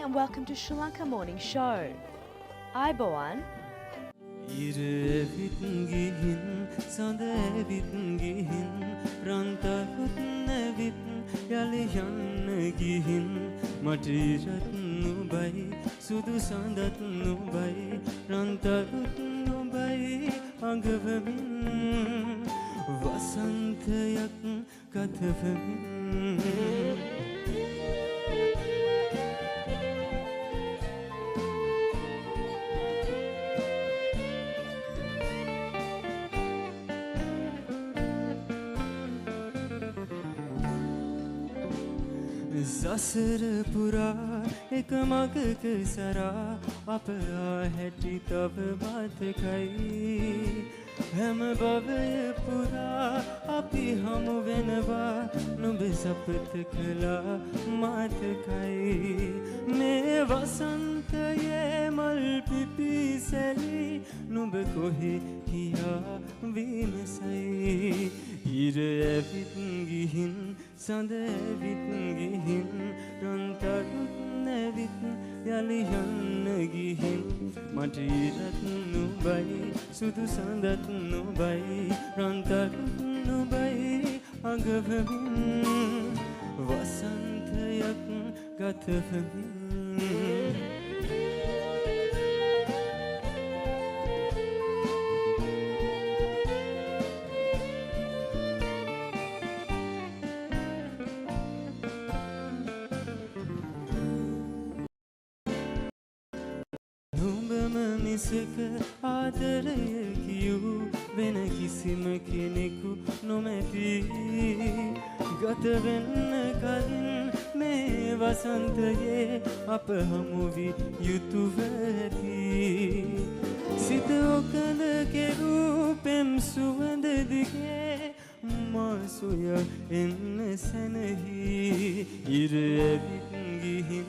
and welcome to Sri Lanka Morning Show. Iboan. İrevit gihin, sadevit gihin, rantarut nevit, yaliyan gihin, matirat nubai, sudu sandat nubai, rantarut nubai, angavamin, vasantayak katavamin. ससर पुरा एक मग सरा आप Hattie तब बात खाई हम बवे पुरा आपी हम वेनवा नुब सपत खला मात खाई मैं वसंत ये मल पिपी सली नुब कोहे किया Wien Sai İrevit gihin, sadevit gihin, rantarut nevit, yaliyan gihin, matirat nubai, sudu sandat nubai, rantarut nubai, agavamin, vasantayak gatavamin. Nisek aadare kiyu vena kisima keneku nometi gata venna kalin me vasantaye ap hamuvi yutuvati sit okana ke roopem suvand dige masuya enne sanahi irevit gihin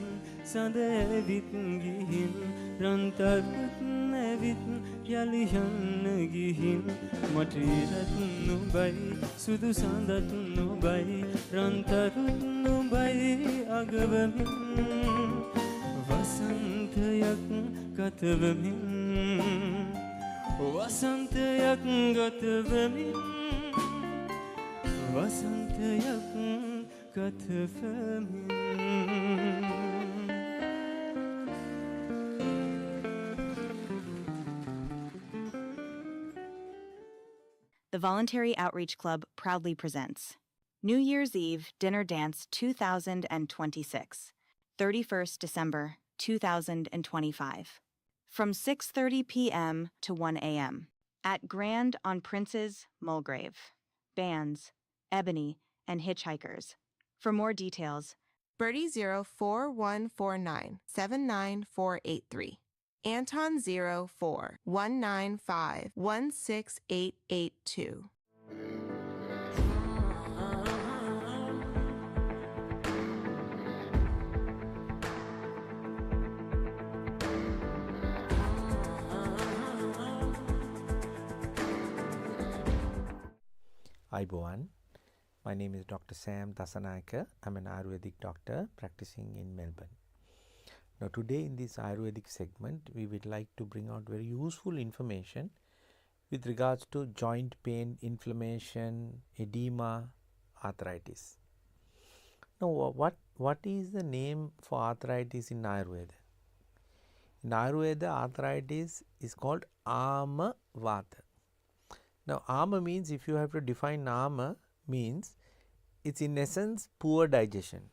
sadevit gihin rantarut nevit yaliyan gihin matirat nubai sudu sandat nubai rantarut nubai agavamin vasantayak katavamin vasantayak katavamin vasantayak katavamin. The Voluntary Outreach Club proudly presents New Year's Eve Dinner Dance 2026, 31st December 2025, from 6:30 p.m. to 1 a.m. at Grand on Prince's, Mulgrave. Bands, Ebony, and Hitchhikers. For more details, Birdie 04149 79483. Anton 04 195 16882. Iboan. My name is Dr. Sam Dasanayaka. I'm an Ayurvedic doctor practicing in Melbourne. Now today in this Ayurvedic segment, we would like to bring out very useful information with regards to joint pain, inflammation, edema, arthritis. Now what is the name for arthritis in Ayurveda? In Ayurveda, arthritis is called Ama Vata. Now Ama means, if you have to define Ama, means it's in essence poor digestion.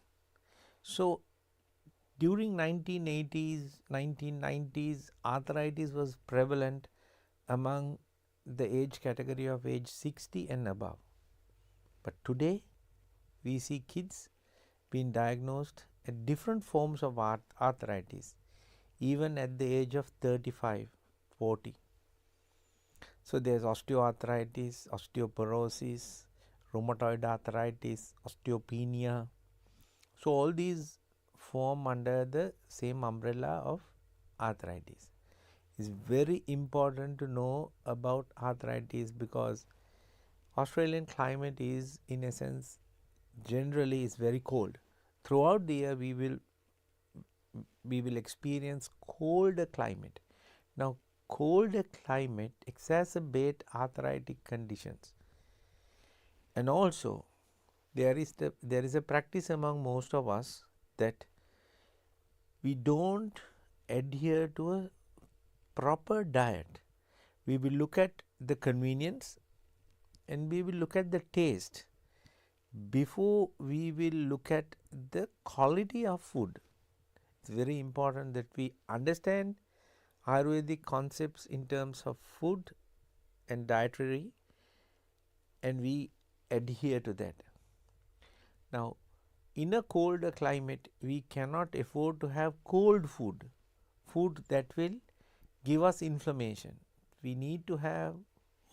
So during 1980s, 1990s, arthritis was prevalent among the age category of age 60 and above. But today, we see kids being diagnosed at different forms of arthritis, even at the age of 35, 40. So there's osteoarthritis, osteoporosis, rheumatoid arthritis, osteopenia. So all these form under the same umbrella of arthritis. It's very important to know about arthritis because Australian climate is, in essence, generally is very cold. Throughout the year we will we will experience colder climate. Now, colder climate exacerbate arthritic conditions, and also there is a practice among most of us that we don't adhere to a proper diet. We will look at the convenience and we will look at the taste before we will look at the quality of food. It's very important that we understand Ayurvedic concepts in terms of food and dietary, and we adhere to that. Now, in a colder climate, we cannot afford to have cold food, food that will give us inflammation. We need to have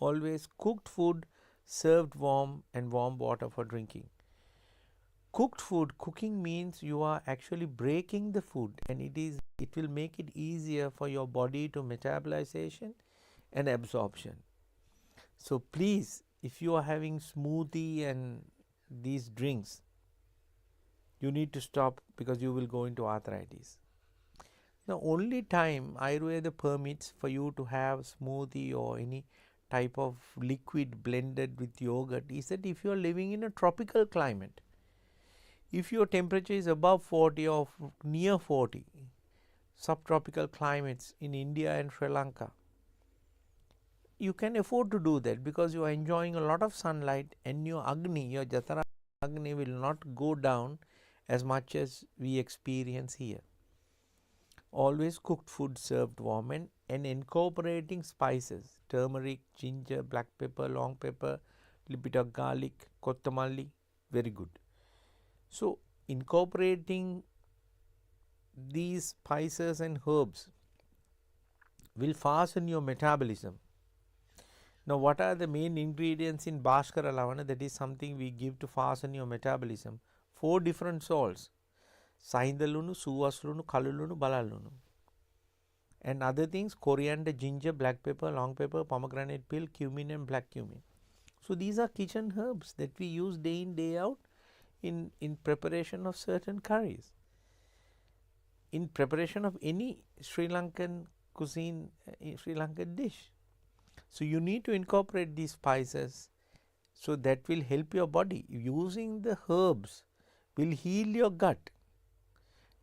always cooked food served warm and warm water for drinking. Cooked food, cooking means you are actually breaking the food, and it will make it easier for your body to metabolization and absorption. So please, if you are having smoothie and these drinks, you need to stop, because you will go into arthritis. The only time Ayurveda permits for you to have smoothie or any type of liquid blended with yogurt is that if you are living in a tropical climate. If your temperature is above 40 or near 40, subtropical climates in India and Sri Lanka, you can afford to do that because you are enjoying a lot of sunlight, and your Agni, your Jatara Agni will not go down as much as we experience here. Always cooked food served warm, and incorporating spices, turmeric, ginger, black pepper, long pepper, little bit of garlic, kottamalli, very good. So, incorporating these spices and herbs will fasten your metabolism. Now, what are the main ingredients in Bhaskara Lavana? That is something we give to fasten your metabolism. 4 different salts: Sahindalunu, Suvaslunu, Kalulunu, Balalunu. And other things: coriander, ginger, black pepper, long pepper, pomegranate peel, cumin and black cumin. So, these are kitchen herbs that we use day in, day out in preparation of certain curries. In preparation of any Sri Lankan cuisine, Sri Lankan dish. So, you need to incorporate these spices, so that will help your body. Using the herbs will heal your gut.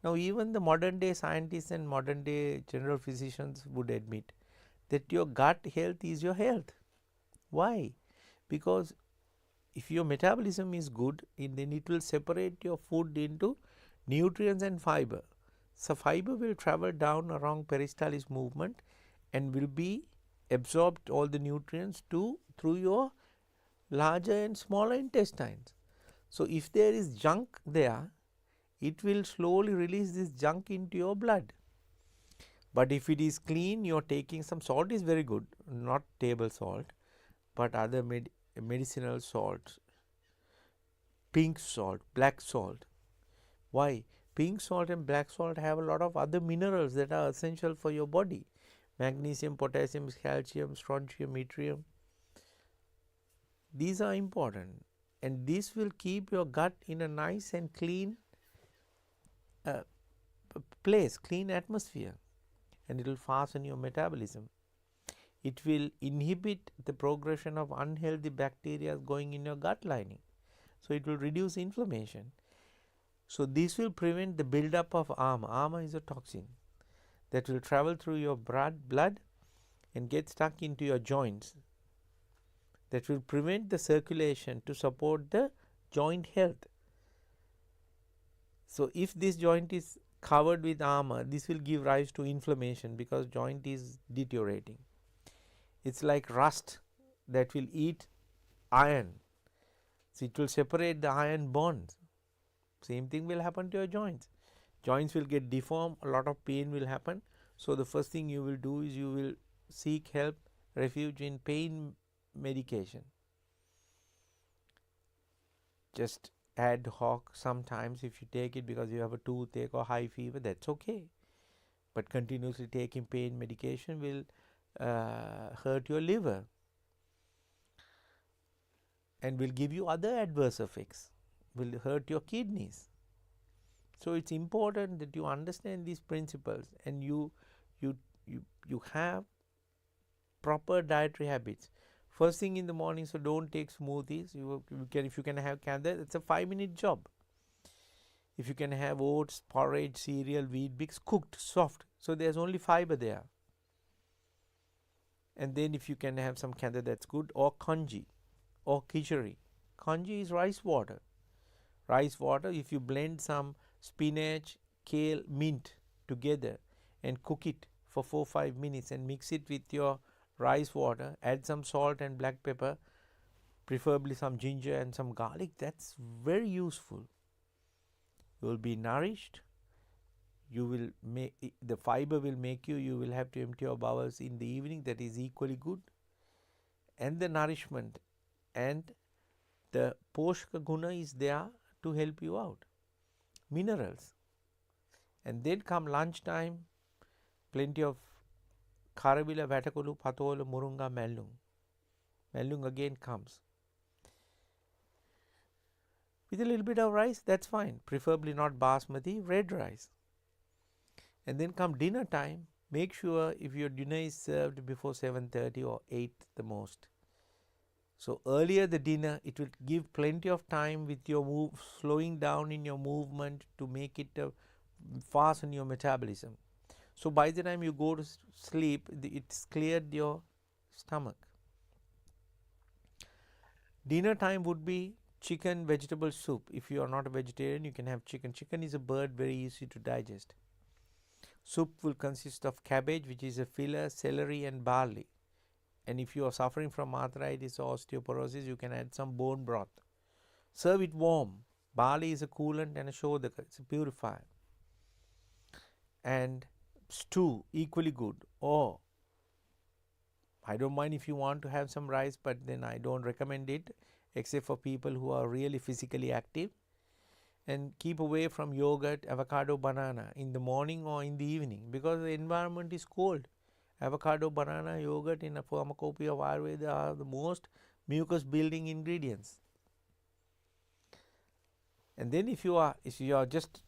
Now, even the modern day scientists and modern day general physicians would admit that your gut health is your health. Why? Because if your metabolism is good, then it will separate your food into nutrients and fiber. So, fiber will travel down along peristalsis movement and will be absorbed all the nutrients through your larger and smaller intestines. So, if there is junk there, it will slowly release this junk into your blood. But if it is clean, you are taking some salt is very good, not table salt, but other medicinal salts, pink salt, black salt. Why? Pink salt and black salt have a lot of other minerals that are essential for your body: magnesium, potassium, calcium, strontium, yttrium. These are important, and this will keep your gut in a nice and clean place, clean atmosphere, and it will fasten your metabolism. It will inhibit the progression of unhealthy bacteria going in your gut lining. So, it will reduce inflammation. So, this will prevent the buildup of ama. Ama is a toxin that will travel through your blood and get stuck into your joints. That will prevent the circulation to support the joint health. So, if this joint is covered with ama, this will give rise to inflammation because joint is deteriorating. It's like rust that will eat iron. So, it will separate the iron bonds. Same thing will happen to your joints. Joints will get deformed, a lot of pain will happen. So, the first thing you will do is you will seek help, refuge in pain medication. Just ad hoc sometimes, if you take it because you have a toothache or high fever, that's okay. But continuously taking pain medication will hurt your liver and will give you other adverse effects, will hurt your kidneys. So it's important that you understand these principles and you have proper dietary habits. First thing in the morning, so don't take smoothies. If you can have candle, it's a 5-minute job. If you can have oats, porridge, cereal, wheat bix, cooked, soft, so there's only fiber there. And then if you can have some candle, that's good, or congee or khichdi. Congee is rice water. Rice water, if you blend some spinach, kale, mint together and cook it for 4-5 minutes and mix it with your rice water, add some salt and black pepper, preferably some ginger and some garlic, that's very useful. You will be nourished. You will make the fiber will make you will have to empty your bowels in the evening, that is equally good. And the nourishment and the poshaka guna is there to help you out. Minerals. And then come lunchtime, plenty of Karavila, Vatakulu, Pathola, Murunga, Mellung. Mellung again comes. With a little bit of rice, that's fine. Preferably not basmati, red rice. And then come dinner time, make sure if your dinner is served before 7:30 or 8 the most. So earlier the dinner, it will give plenty of time with your slowing down in your movement to make it fasten your metabolism. So by the time you go to sleep, it's cleared your stomach. Dinner time would be chicken vegetable soup. If you are not a vegetarian, you can have chicken. Chicken is a bird, very easy to digest. Soup will consist of cabbage, which is a filler, celery and barley. And if you are suffering from arthritis or osteoporosis, you can add some bone broth. Serve it warm. Barley is a coolant and a shodhaka. It's a purifier. And stew, equally good. Or I don't mind if you want to have some rice, but then I don't recommend it, except for people who are really physically active. And keep away from yogurt, avocado, banana in the morning or in the evening, because the environment is cold. Avocado, banana, yogurt in a pharmacopoeia of Ayurveda are the most mucus building ingredients. And then if you are just,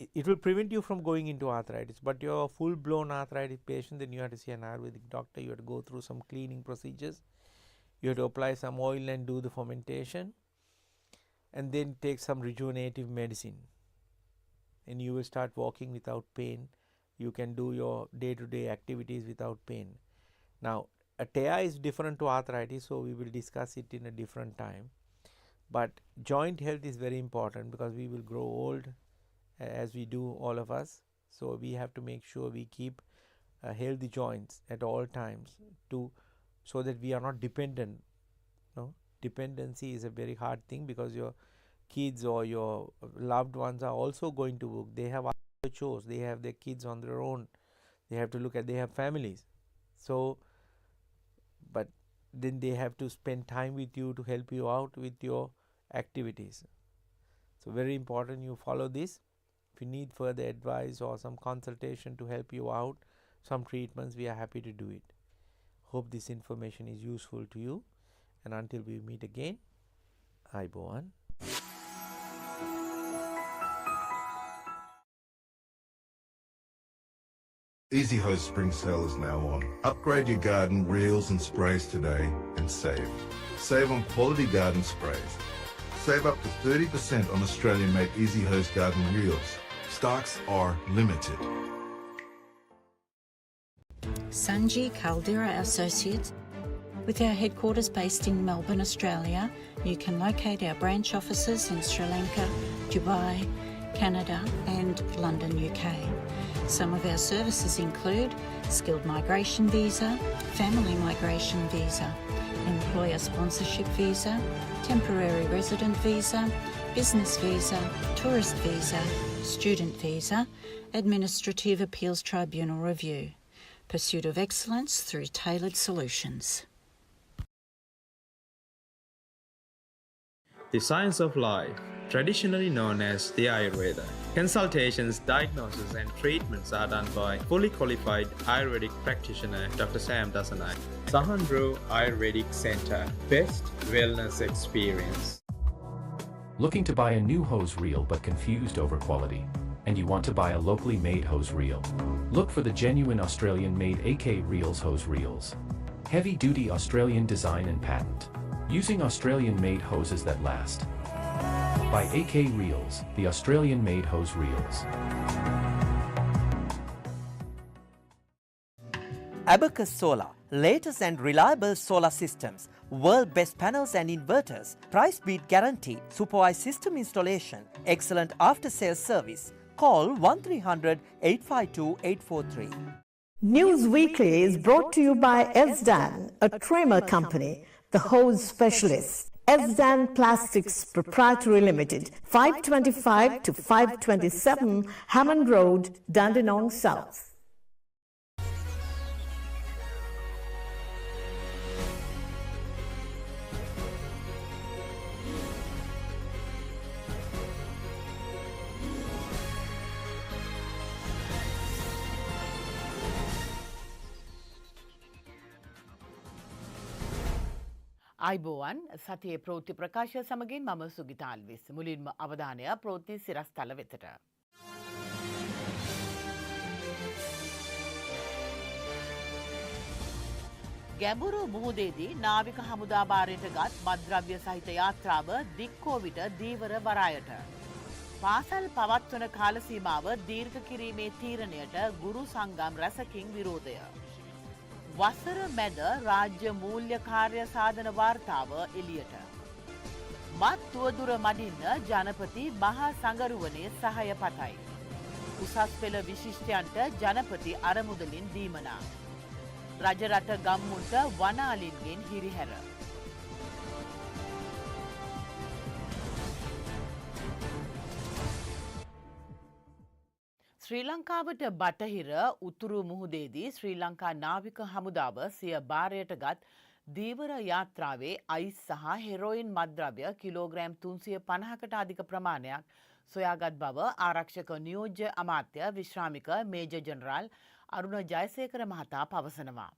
it will prevent you from going into arthritis. But you're a full blown arthritis patient, then you have to see an Ayurvedic doctor. You have to go through some cleaning procedures. You have to apply some oil and do the fermentation. And then take some rejuvenative medicine. And you will start walking without pain. You can do your day-to-day activities without pain. Now, a TEA is different to arthritis, so we will discuss it in a different time. But joint health is very important because we will grow old as we do, all of us. So we have to make sure we keep healthy joints at all times so that we are not dependent. No? Dependency is a very hard thing because your kids or your loved ones are also going to work. They have other chores. They have their kids on their own. They have to look at, they have families. So, but then they have to spend time with you to help you out with your activities. So very important you follow this. If you need further advice or some consultation to help you out, some treatments, we are happy to do it. Hope this information is useful to you. And until we meet again, Ayubowan. Easy Hose Spring Sale is now on. Upgrade your garden reels and sprays today and save. Save on quality garden sprays. Save up to 30% on Australian-made Easy Hose garden reels. Stocks are limited. Sanji Caldera Associates. With our headquarters based in Melbourne, Australia, you can locate our branch offices in Sri Lanka, Dubai, Canada and London, UK. Some of our services include skilled migration visa, family migration visa, employer sponsorship visa, temporary resident visa, business visa, tourist visa, student visa, administrative appeals tribunal review. Pursuit of excellence through tailored solutions. The science of life, traditionally known as the Ayurveda. Consultations, diagnosis and treatments are done by fully qualified Ayurvedic practitioner Dr. Sam Dasanai. Sahandro Ayurvedic Center, best wellness experience. Looking to buy a new hose reel but confused over quality? and you want to buy a locally made hose reel? Look for the genuine Australian-made AK Reels hose reels. Heavy-duty Australian design and patent. Using Australian-made hoses that last. By AK Reels, the Australian-made hose reels. Abacus Solar, latest and reliable solar systems, world best panels and inverters, price beat guarantee, supervised system installation, excellent after sales service. Call 1300 852 843. News Weekly is brought to you by Esdan, a trimmer company, the hose specialist. Esdan Plastics Proprietary Limited, 525 to 527 Hammond Road, Dandenong South. අයිබෝවන් සතියේ ප්‍රවෘත්ති ප්‍රකාශය සමගින් මම සුගිතා අල්විස්. මුලින්ම අවධානය ප්‍රවෘත්ති සිරස්තල වෙතට. ගැඹුරු මුහුදේදී නාවික හමුදා භාරයට ගත් මත්ද්‍රව්‍ය සහිත යාත්‍රාව දික්කෝවිට දීවර වරායට. පාසල් පවත්වන කාල සීමාව දීර්ඝ කිරීමේ තීරණයට ගුරු සංගම් රැසකින් විරෝධය. වසර මැද රාජ්‍ය මූල්‍ය කාර්ය සාධන වාර්තාව එළියට. මත් තුවදුර මඩින්න ජනපති මහා සංගරුවනේ සහාය පතයි. උසස් පෙළ විශිෂ්ටයන්ට ජනපති අරමුදලින් දීමනා. රජරට ගම්මුන්ට වනාලින්ගෙන් හිරිහැර. ශ්‍රී ලංකාවට බටහිර උතුරු මුහුදේදී ශ්‍රී ලංකා නාවික හමුදාව සිය භාරයට ගත් දීවර යාත්‍රාවේ අයිස් සහ හෙරෝයින් මත්ද්‍රව්‍ය කිලෝග්‍රෑම් 350කට අධික ප්‍රමාණයක් සොයාගත් බව ආරක්ෂක නියෝජ්‍ය අමාත්‍ය විශ්‍රාමික මේජර් ජෙනරාල් අරුණ ජයසේකර මහතා පවසනවා.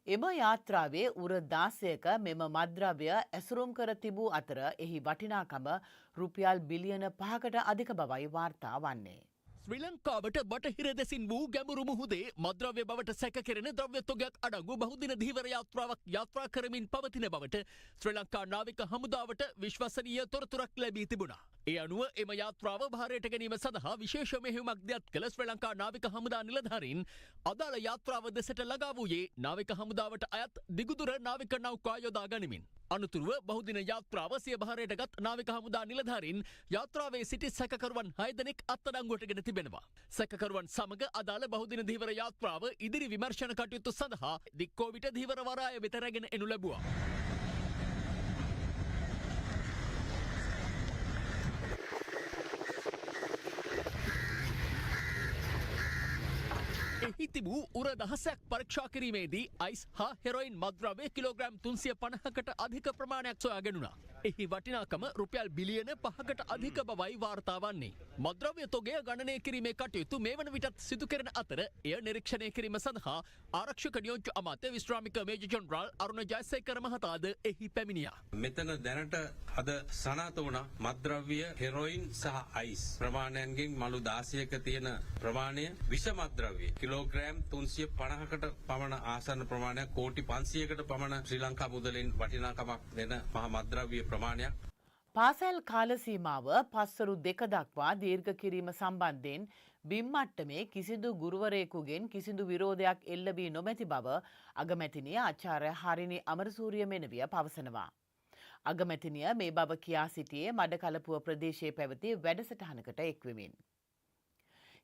එම යාත්‍රාවේ උර 16ක මෙම මත්ද්‍රව්‍ය ඇසුරුම් කර තිබූ අතර එහි වටිනාකම රුපියල් බිලියන 5කට අධික බවයි වාර්තා වන්නේ. ශ්‍රී ලංකාවට බටහිර දෙසින් වූ ගැඹුරු මුහුදේ මද්‍රව්‍ය බවට සැක කෙරෙන ද්‍රව්‍ය තොගයක් අඩංගු බහුදින ධීවර යාත්‍රාවක් යාත්‍රා කරමින් පවතින බවට ශ්‍රී ලංකා නාවික හමුදාවට විශ්වසනීය තොරතුරක් ලැබී තිබුණා. ඒ අනුව එම යාත්‍රාව භාරයට ගැනීම සඳහා විශේෂ මෙහෙයුමක් දියත් කළ ශ්‍රී ලංකා නාවික හමුදා නිලධාරීන් අදාළ යාත්‍රාව දෙසට ළඟා වූයේ නාවික හමුදාවට අයත් දිගුදුර නාවික නෞකා යොදා ගනිමින්. අනතුරුව බහුදින යාත්‍රාව සිය භාරයට ගත් නාවික හමුදා නිලධාරීන් යාත්‍රාවේ සිටි සැකකරුවන් 6 දෙනෙක් අත්අඩංගුවටගෙන තිබෙනවා. සැකකරුවන් සමග අදාළ බහුදින ධීවර යාත්‍රාව ඉදිරි විමර්ශන කටයුතු සඳහා දික්කෝවිට ධීවර වරාය වෙත රැගෙන එනු ලැබුවා. එහි තිබූ උර දහසක් පරීක්ෂා කිරීමේදී අයිස් හා හෙරොයින් මද්‍රව්‍ය කිලෝග්‍රෑම් 350කට අධික ප්‍රමාණයක් සොයා ගැනුණා. එහි වටිනාකම රුපියල් බිලියන 5කට අධික බවයි වාර්තා වන්නේ. මද්‍රව්‍ය තොගය ගණනය කිරීමේ කටයුතු මේ වන විටත් සිදු කරන අතර එය නිරීක්ෂණය කිරීම සඳහා ආරක්ෂක නියෝජ්‍ය අමාත්‍ය විශ්‍රාමික මේජර් ජෙනරාල් අරුණ ජයසේකර මහතාද එහි පැමිණියා. මෙතන දැනට අද සනාථ වුණ මද්‍රව්‍ය හෙරොයින් සහ අයිස් ප්‍රමාණයන්ගෙන් මළු 16ක තියෙන ප්‍රමාණය විෂ මද්‍රව්‍ය කිලෝග්‍රෑම් 350කට පමණ ආසන්න ප්‍රමාණයක් කෝටි 500කට පමණ ශ්‍රී ලංකා මුදලින් වටිනාකමක් දෙන මහා මද්‍රව්‍ය ප්‍රමාණයක්. පාසල් කාල සීමාව පස්වරු 2 දක්වා දීර්ඝ කිරීම සම්බන්ධයෙන් බිම් මට්ටමේ කිසිදු ගුරුවරයෙකුගෙන් කිසිදු විරෝධයක් එල්ල වී නොමැති බව අගමැතිනිය ආචාර්ය හරිනි අමරසූරිය මෙනවිය පවසනවා. අගමැතිනිය මේ බව කියා සිටියේ මඩකලපුව ප්‍රදේශයේ පැවති වැඩසටහනකට එක්වෙමින්.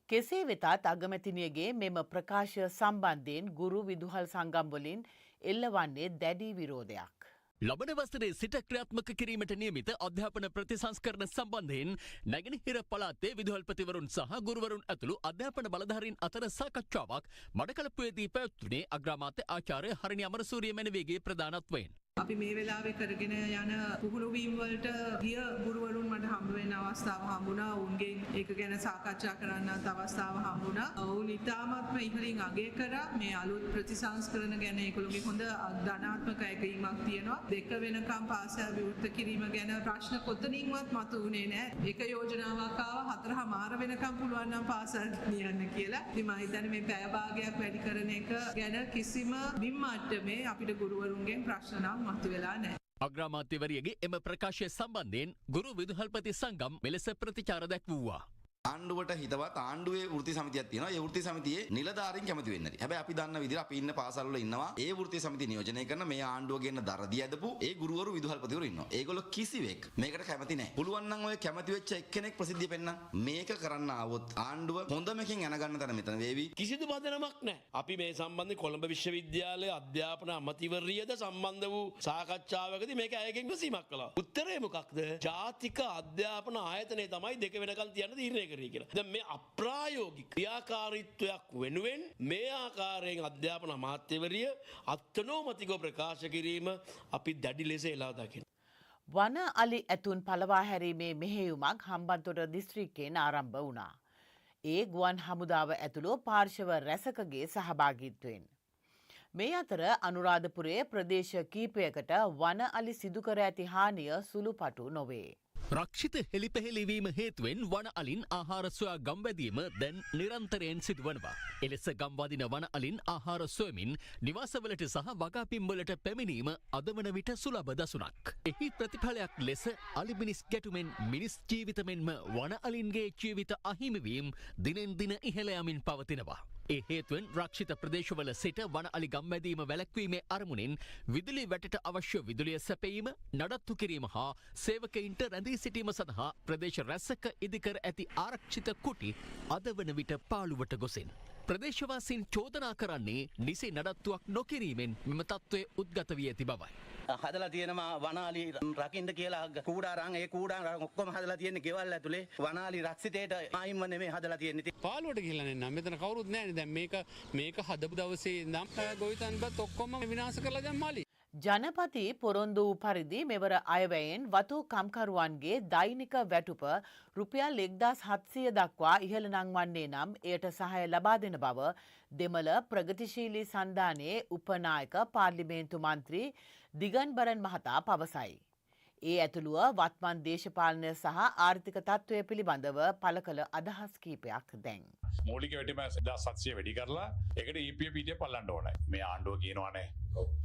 කෙසේ වෙතත් අගමැතිනියගේ මෙම ප්‍රකාශය සම්බන්ධයෙන් ගුරු විදුහල් සංගම් වලින් එල්ලවන්නේ දැඩි විරෝධයක්. ලබන වසරේ සිට ක්‍රියාත්මක කිරීමට නියමිත අධ්‍යාපන ප්‍රතිසංස්කරණ සම්බන්ධයෙන් නැගෙනහිර පළාතේ විදුහල්පතිවරුන් සහ ගුරුවරුන් ඇතුළු අධ්‍යාපන බලධාරීන් අතර සාකච්ඡාවක් මඩකලපුවේදී පැවැත්වුණේ අග්‍රාමාත්‍ය ආචාර්ය හරිනි අමරසූරිය මෙනවිගේ ප්‍රධානත්වයෙන්. අපි මේ වෙලාවේ කරගෙන යන පුහුණු වීම් වලට ගිය ගුරුවරුන් මට හම්බ වෙන අවස්ථාව හම්බුණා. ඔවුන්ගෙන් ඒක ගැන සාකච්ඡා කරන්නත් අවස්ථාව හම්බුණා. ඔවුන් ඉතාමත්ම ඉහළින් අගය කරා මේ අලුත් ප්‍රතිසංස්කරණ ගැන ඒගොල්ලෝගේ හොඳ ධනාත්මක ඇගීමක් තියෙනවා. 2 වෙනකම් පාසල් විවෘත කිරීම ගැන ප්‍රශ්න කොතනින්වත් මතුවුණේ නැහැ. එක යෝජනාවක් ආවා 4:00 වෙනකම් පුළුවන් නම් පාසල් නියන්න කියලා. ඉතින් මම හිතන්නේ මේ පැය භාගයක් වැඩි කරන එක ගැන කිසිම බිම් මට්ටමේ අපිට ගුරුවරුන්ගෙන් ප්‍රශ්න නම් මතුවෙලා නැහැ. අග්‍රාමාත්‍යවරියගේ එම ප්‍රකාශය සම්බන්ධයෙන් ගුරු විදුහල්පති සංගම් මෙලෙස ප්‍රතිචාර දැක්වුවා. ආණ්ඩුවට හිතවත් ආණ්ඩුවේ වෘත්ති සමිතියක් තියෙනවා. ඒ වෘත්ති සමිතියේ නිලධාරීන් කැමති වෙන්නේ නැහැ. හැබැයි අපි දන්න විදිහට අපි ඉන්න පාසල් වල ඉන්නවා ඒ වෘත්ති සමිතිය නියෝජනය කරන මේ ආණ්ඩුව ගෙන්න දරදී ඇදපු ඒ ගුරුවරු විදුහල්පතිවරු ඉන්නවා. ඒගොල්ලෝ කිසිවෙක් මේකට කැමති නැහැ. පුළුවන් නම් ඔය කැමති වෙච්ච එක්කෙනෙක් ප්‍රසිද්ධිය පෙන්නන්න. මේක කරන්න ආවොත් ආණ්ඩුව හොඳමකින් යනගන්න තැන මෙතන වේවි. කිසිදු බදනමක් නැහැ. අපි මේ සම්බන්ධයෙන් කොළඹ විශ්වවිද්‍යාලයේ අධ්‍යාපන අමාත්‍යවරියද සම්බන්ධ වූ සාකච්ඡාවකදී මේක අයගෙන් විසීමක් කළා. උත්තරේ මොකක්ද? ජාතික අධ්‍යාපන ආයතනය තමයි 2 වෙනකන් තියන්න තීරණය කරේ කියලා. දැන් මේ අප්‍රායෝගික ක්‍රියාකාරීත්වයක් වෙනුවෙන් මේ ආකාරයෙන් අධ්‍යාපන අමාත්‍යවරිය අත්නෝමතිකව ප්‍රකාශ කිරීම අපි දැඩි ලෙස එලා දකිනවා. වන අලි ඇතුන් පලවා හැරීමේ මෙහෙයුමක් හම්බන්තොට දිස්ත්‍රික්කයෙන් ආරම්භ වුණා. ඒ ගුවන් හමුදාව ඇතුළු පාර්ශව රැසකගේ සහභාගීත්වයෙන්. මේ අතර අනුරාධපුරයේ ප්‍රදේශ කීපයකට වන අලි සිදු කර ඇති හානිය සුළුපටු නොවේ. රක්ෂිත හෙළිපෙහෙළිවීම හේතුවෙන් වන අලින් ආහාර සොයා ගම්වැදීම දැන් නිරන්තරයෙන් සිදුවනවා. එලෙස ගම්වදින වන අලින් ආහාර සොයමින් නිවාසවලට සහ වගාපිම්වලට පැමිණීම අද වන විට සුලභ දසුනක්. එහි ප්‍රතිඵලයක් ලෙස අලි මිනිස් ගැටුමෙන් මිනිස් ජීවිත මෙන්ම වන අලින්ගේ ජීවිත අහිමිවීම දිනෙන් දින ඉහළ යමින් පවතිනවා. ඒ හේතුවෙන් රක්ෂිත ප්‍රදේශවල සිට වන අලි ගම්වැදීම වැළැක්වීමේ අරමුණින් විදුලි වැටට අවශ්‍ය විදුලිය සැපයීම නඩත්තු කිරීම හා සේවකයින්ට රැඳී සිටීම සඳහා ප්‍රදේශ රැසක ඉදිකර ඇති ආරක්ෂිත කුටි අද වන විට පාළුවට ගොසින්. ප්‍රදේශවාසීන් චෝදනා කරන්නේ නිසි නඩත්තුවක් නොකිරීමෙන් මෙම තත්ත්වය උද්ගත වී ඇති බවයි. හදලා තියෙනවා වනාලි රකින්න කියලා කූඩාරම් ඒ කූඩාරම් ඔක්කොම හදලා තියෙන්නේ ගෙවල් ඇතුලේ වනාලි රක්ෂිතේට ආයින්ම නෙමෙයි හදලා තියෙන්නේ. පාළුවට ගිහලා නෙන්නම් මෙතන කවුරුත් නැහැ නේ. දැන් මේක හදපු දවසේ ඉඳන් ගොවිතැන්පත් ඔක්කොම විනාශ කරලා දැන් මාළි. ජනපති පොරොන්දු වූ පරිදි මෙවර අයවැයෙන් වතු කම්කරුවන්ගේ දෛනික වැටුප රුපියල් 1700 දක්වා ඉහළ නංවන්නේ නම් එයට සහාය ලබා දෙන බව දෙමළ ප්‍රගතිශීලී සන්ධානයේ උපනායක පාර්ලිමේන්තු මන්ත්‍රී දිගන්බරන් මහතා පවසයි. ඒ ඇතුළුව වත්මන් දේශපාලනය සහ ආර්ථික තත්ත්වය පිළිබඳව පළ කළ අදහස් කීපයක් දැන්. මූලික වැටීම 1700 වැඩි කරලා ඒකට EPA පීටිය පල්ලන්න ඕනේ. මේ ආණ්ඩුව කියනවානේ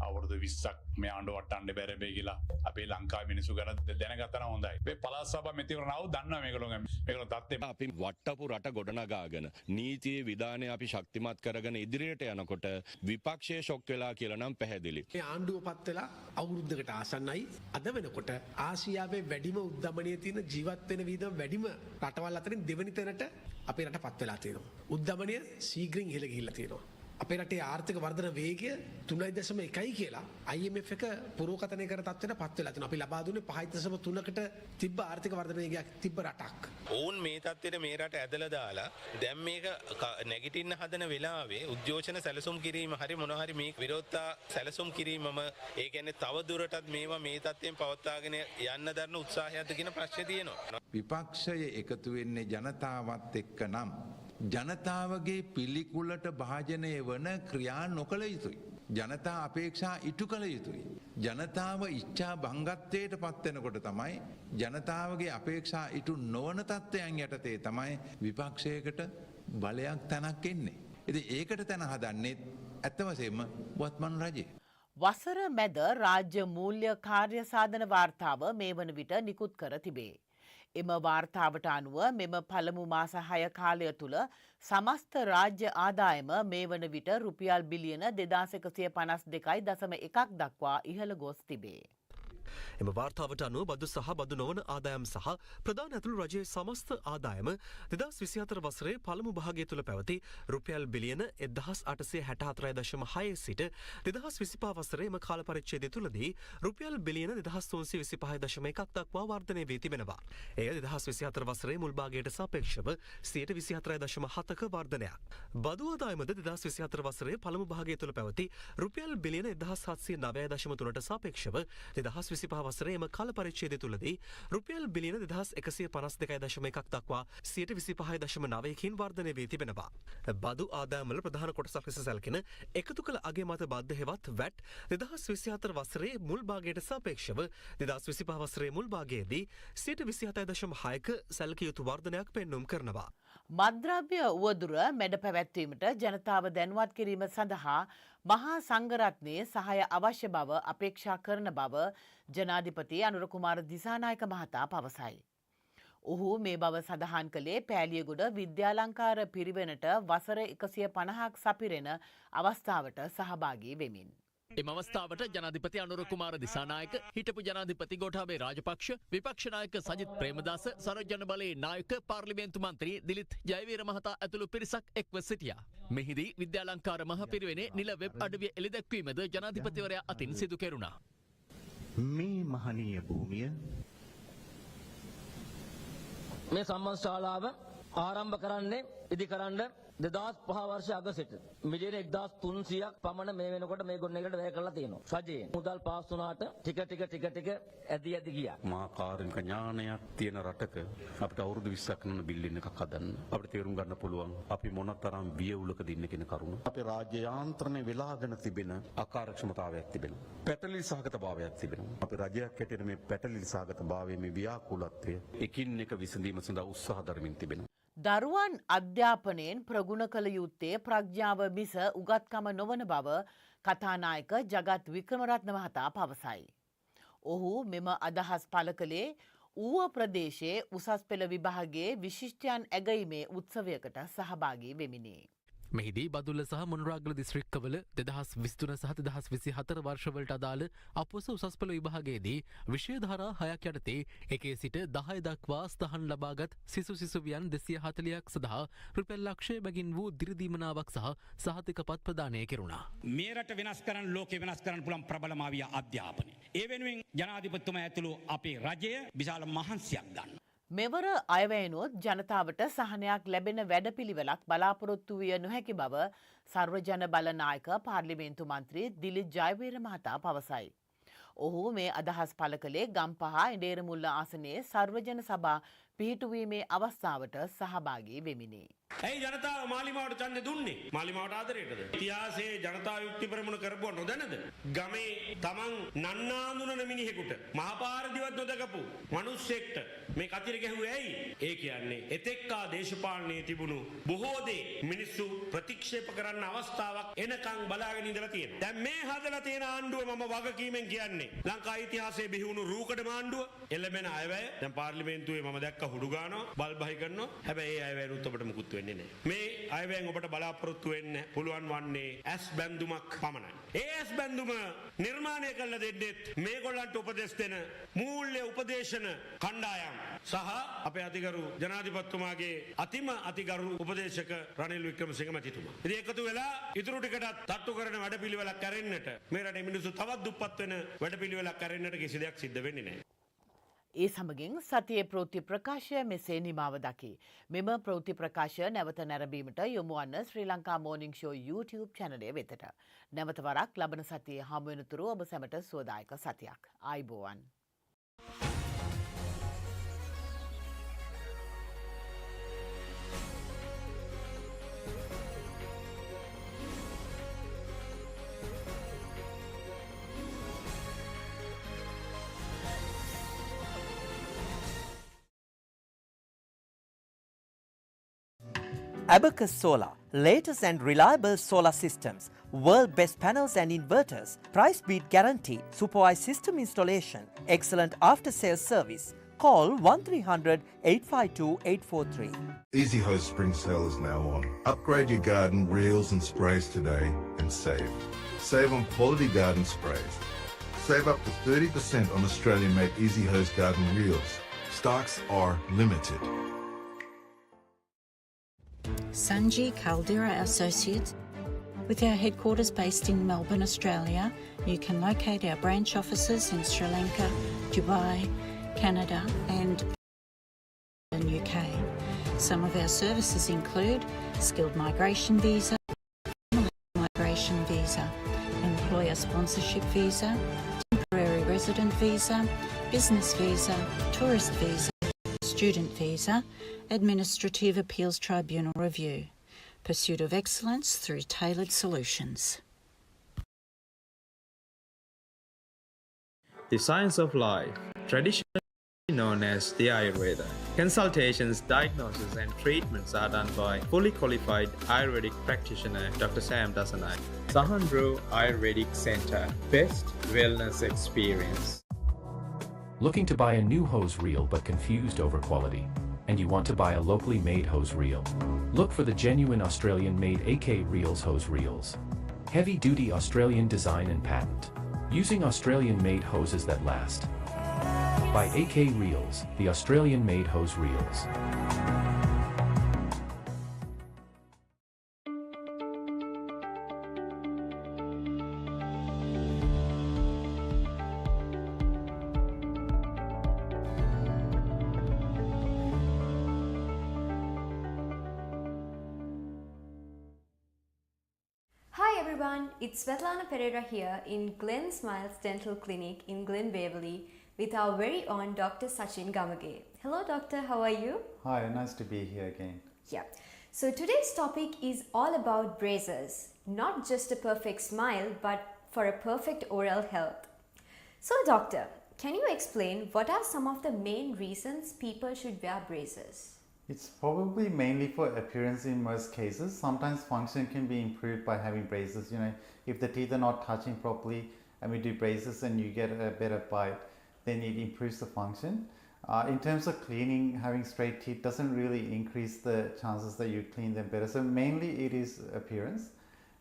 අවුරුදු 20ක් මේ ආණ්ඩුව වටන්න බැරෙයි කියලා. අපේ ලංකාවේ මිනිස්සු ගැන දැනගත්තා නම් හොඳයි. මේ පළාත් සභා මෙතිවරණව දන්නවා මේගොල්ලෝ තත්ත්වෙ. අපි වට්ටපු රට ගොඩනගාගෙන නීතියේ විධානය අපි ශක්තිමත් කරගෙන ඉදිරියට යනකොට විපක්ෂයේ ෂොක් වෙලා කියලා නම් පැහැදිලි. මේ ආණ්ඩුව පත් වෙලා අවුරුද්දකට ආසන්නයි. අද වෙනකොට ආසියාවේ වැඩිම උද්දමනයේ තියෙන ජීවත් වෙන විදම වැඩිම රටවල් අතරින් දෙවෙනි තැනට අපේ රට පත් වෙලා තියෙනවා. උද්දමනය ශීඝ්‍රයෙන් ඉහළ ගිහිල්ලා තියෙනවා. අපේ රටේ ආර්ථික වර්ධන වේගය 3.1 කියලා IMF එක පුරෝකථනය කර තත්ත්වයට පත් වෙලා තියෙනවා. අපි ලබා දුන්නේ 5.3කට තිබ්බ ආර්ථික වර්ධන වේගයක් තිබ්බ රටක්. ඕන් මේ තත්ත්වයට මේ රට ඇදලා දාලා දැන් මේක නැගිටින්න හදන වෙලාවේ උද්ඝෝෂණ සැලසුම් කිරීම හරි මොනවා හරි මේ විරෝධතා සැලසුම් කිරීමම ඒ කියන්නේ තව දුරටත් මේවා මේ තත්ත්වයෙන් පවත්වාගෙන යන්න දරන උත්සාහයක්ද කියන ප්‍රශ්නේ තියෙනවා. විපක්ෂය එකතු වෙන්නේ ජනතාවත් එක්ක නම් ජනතාවගේ පිළිකුලට භාජනය වන ක්‍රියා නොකළ යුතුයි. ජනතා අපේක්ෂා ඉටු කළ යුතුයි. ජනතාව ඉච්ඡා භංගත්වයට පත්වෙනකොට තමයි ජනතාවගේ අපේක්ෂා ඉටු නොවන තත්ත්වයන් යටතේ තමයි විපක්ෂයකට බලයක් තැනක් එන්නේ. ඉතින් ඒකට තැන හදන්නේ ඇත්ත වශයෙන්ම වත්මන් රජය. වසර මැද රාජ්‍ය මූල්‍ය කාර්ය සාධන වාර්තාව මේ වන විට නිකුත් කර තිබේ. එම වාර්තාවට අනුව මෙම පළමු මාස 6 කාලය තුළ සමස්ත රාජ්‍ය ආදායම මේ වන විට රුපියල් බිලියන 2152.1 දක්වා ඉහළ ගොස් තිබේ. එම වාර්තාවට අනුව බදු සහ බදු නොවන ආදායම් සහ ප්‍රධාන ඇතුළු රජයේ සමස්ත ආදායම 2024 වසරේ පළමු භාගය තුළ පැවති රුපියල් බිලියන 1864.6 සිට 2025 වසරේ එම කාල පරිච්ඡේදය තුළදී රුපියල් බිලියන 2325.1ක් දක්වා වර්ධනය වී තිබෙනවා. එය 2024 වසරේ මුල් භාගයට සාපේක්ෂව 24.7ක වර්ධනයක්. බදු ආදායමද 2024 වසරේ පළමු භාගය තුළ පැවති රුපියල් බිලියන 1709.3ට සාපේක්ෂව 2025 වසරේ එම කාල පරිච්ඡේදය තුළදී රුපියල් බිලියන 2152.1ක් දක්වා 25.9කින් වර්ධනය වී තිබෙනවා. බදු ආදායම්වල ප්‍රධාන කොටසක් ලෙස සැලකෙන එකතු කළ අගය මත බද්ධ හෙවත් වැට් 2024 වසරේ මුල් භාගයට සාපේක්ෂව 2025 වසරේ මුල් භාගයේදී 27.6ක සැලකිය යුතු වර්ධනයක් පෙන්නුම් කරනවා. මද්‍රව්‍ය උවදුර මැඩ පැවැත්වීමට ජනතාව දැනුවත් කිරීම සඳහා මහා සංඝරත්නයේ සහාය අවශ්‍ය බව අපේක්ෂා කරන බව ජනාධිපති අනුර කුමාර දිසානායක මහතා පවසයි. ඔහු මේ බව සඳහන් කළේ පෑලියගොඩ විද්‍යාලංකාර පිරිවෙනට වසර 150ක් සපිරෙන අවස්ථාවට සහභාගී වෙමින්. එම අවස්ථාවට ජනාධිපති අනුර කුමාර දිසානායක, හිටපු ජනාධිපති ගෝඨාභය රාජපක්ෂ, විපක්ෂ නායක සජිත් ප්‍රේමදාස, සරෝජන බලයේ නායක පාර්ලිමේන්තු මන්ත්‍රී දිලිත් ජයවීර මහතා ඇතුළු පිරිසක් එක්ව සිටියා. මෙහිදී විද්‍යාලංකාර මහ පිරිවෙනේ නිල වෙබ් අඩවිය එළිදැක්වීමද ජනාධිපතිවරයා අතින් සිදු කෙරුණා. මේ මහනීය භූමිය මේ සම්මන් ශාලාව ආරම්භ කරන්නේ ඉදිකරන්න 2005 වර්ෂ අගසිට මිලියන 1300ක් පමණ මේ වෙනකොට මේ ගොඩනැගිල්ලට වැය කරලා තියෙනවා. රජයෙන් මුදල් පාස් වුණාට ටික ඇදි ගියා. මා කාර්මික ඥානයක් තියෙන රටක අපිට අවුරුදු 20ක් යන බිල්ඩින් එකක් හදන්න අපිට තේරුම් ගන්න පුළුවන් අපි මොනතරම් වියවුලකද ඉන්නේ කියන කරුණ. අපේ රාජ්‍ය යාන්ත්‍රණය වෙලාගෙන තිබෙන අකාර්යක්ෂමතාවයක් තිබෙනවා. පැටලි සහගත භාවයක් තිබෙනවා. අපේ රජයක් හැටියට මේ පැටලි සහගත භාවයේ මේ ව්‍යාකූලත්වය එකින් එක විසඳීම සඳහා උත්සාහ දරමින් තිබෙනවා. දරුවන් අධ්‍යාපනයෙන් ප්‍රගුණ කළ යුත්තේ ප්‍රඥාව මිස උගත්කම නොවන බව කතානායක ජගත් වික්‍රමරත්න මහතා පවසයි. ඔහු මෙම අදහස් පළ කළේ ඌව ප්‍රදේශයේ උසස් පෙළ විභාගයේ විශිෂ්ටයන් ඇගීමේ උත්සවයකට සහභාගී වෙමිනි. මෙහිදී බදුල්ල සහ මොනරාගල දිස්ත්‍රික්කවල 2023 සහ 2024 වර්ෂවලට අදාළ අපොස උසස් පෙළ විභාගයේදී විෂය ධාරා 6ක් යටතේ 1 සිට 10 දක්වා ස්ථාන ලබාගත් සිසුවියන් 240ක් සඳහා රුපියල් ලක්ෂය බැගින් වූ දිරිදීමනාවක් සහ සහතිකපත් ප්‍රදානය කෙරුණා. මේ රට වෙනස් කරන්න ලෝකේ වෙනස් කරන්න පුළුවන් ප්‍රබලමාවිය අධ්‍යාපනය. ඒ වෙනුවෙන් ජනාධිපතිතුමා ඇතුළු අපේ රජය විශාල මහන්සියක් ගන්නවා. මෙවර අයවැයනොත් ජනතාවට සහනයක් ලැබෙන වැඩපිළිවෙලක් බලාපොරොත්තු විය නොහැකි බව සර්වජන බල නායක පාර්ලිමේන්තු මන්ත්‍රී දිලිත් ජයවීර මහතා පවසයි. ඔහු මේ අදහස් පළ කළේ ගම්පහ ඉඩේරමුල්ල ආසනයේ සර්වජන සභා පිහිටුවීමේ අවස්ථාවට සහභාගී වෙමිනි. ඇයි ජනතාව මාලිමාවට ඡන්දෙ දුන්නේ? මාලිමාවට ආදරයටද? ඉතිහාසයේ ජනතා යුක්ති ප්‍රමුණ කරපුව නොදැනද? ගමේ තමන් නන්නාඳුනන මිනිහෙකුට මහපාර දිවත් නොදකපු මිනිස්සෙක්ට මේ කතිර ගැහුවේ ඇයි? ඒ කියන්නේ එතෙක්කා දේශපාලනයේ තිබුණු බොහෝ දේ මිනිස්සු ප්‍රතික්ෂේප කරන්න අවස්ථාවක් එනකන් බලාගෙන ඉඳලා තියෙනවා. දැන් මේ හදලා තියෙන ආණ්ඩුව මම වගකීමෙන් කියන්නේ ලංකා ඉතිහාසයේ බිහිවුණු රූකඩ ආණ්ඩුව එළඹෙන අයවැය දැන් පාර්ලිමේන්තුවේ මම දැක්ක හුඩු ගන්නවා බල්බහයි කරනවා. හැබැයි ඒ අයවැයනුත් ඔබට මුකුත් වෙන්නේ නැහැ. මේ අයවැයෙන් ඔබට බලාපොරොත්තු වෙන්න පුළුවන් වන්නේ ඇස් බැඳුමක් පමණයි. ඒ ඇස් බැඳුම නිර්මාණය කළ දෙන්නෙත් මේගොල්ලන්ට උපදෙස් දෙන මූල්‍ය උපදේශන කණ්ඩායම් සහ අපේ අතිගරු ජනාධිපතිතුමාගේ අතිම අතිගරු උපදේශක රනිල් වික්‍රමසිංහ මැතිතුමා. ඉතින් එකතු වෙලා ඉතුරු ටිකටත් තට්ටු කරන වැඩපිළිවෙලක් කරන්නට මේ රටේ මිනිස්සු තවත් දුප්පත් වෙන වැඩපිළිවෙලක් කරන්නට කිසි දෙයක් සිද්ධ වෙන්නේ නැහැ. ඒ සමගින් සතියේ ප්‍රවෘත්ති ප්‍රකාශය මෙසේ නිමාව දකි. මෙම ප්‍රවෘත්ති ප්‍රකාශය නැවත නැරඹීමට යොමු වන්න ශ්‍රී ලංකා මෝර්නිං ෂෝ YouTube චැනලය වෙතට. නැවත වරක් ලබන සතියේ හමු වෙනතුරු ඔබ සැමට සුවදායක සතියක්. ආයුබෝවන්. Abacus Solar, latest and reliable solar systems, world best panels and inverters, price beat guarantee, supervised system installation, excellent after sales service. Call 1300 852 843. Easy Hose spring sale is now on. Upgrade your garden reels and sprays today and save. Save on quality garden sprays. Save up to 30% on Australian-made Easy Hose Garden Reels. Stocks are limited. Sanji Caldera Associates. With our headquarters based in Melbourne, Australia, you can locate our branch offices in Sri Lanka, Dubai, Canada and the UK. Some of our services include skilled migration visa, migration visa, employer sponsorship visa, temporary resident visa, business visa, tourist visa, student visa, administrative appeals tribunal review. Pursuit of excellence through tailored solutions. The science of life, traditionally known as the Ayurveda. Consultations, diagnosis and treatments are done by fully qualified Ayurvedic practitioner Dr. Sam Dasanai. Sahandro Ayurvedic Center, best wellness experience. Looking to buy a new hose reel but confused over quality? And you want to buy a locally made hose reel? Look for the genuine Australian-made AK Reels hose reels. Heavy-duty Australian design and patent. Using Australian-made hoses that last. By AK Reels, the Australian-made hose reels. Hi everyone, it's Svetlana Pereira here in Glen Smiles Dental Clinic in Glen Waverley with our very own Dr. Sachin Gamage. Hello doctor, how are you? Hi, nice to be here again. Yeah. So today's topic is all about braces. Not just a perfect smile, but for a perfect oral health. So doctor, can you explain what are some of the main reasons people should wear braces? It's probably mainly for appearance in most cases. Sometimes function can be improved by having braces. You know, if the teeth are not touching properly and we do braces and you get a better bite, then it improves the function. In terms of cleaning, having straight teeth doesn't really increase the chances that you clean them better. So mainly it is appearance.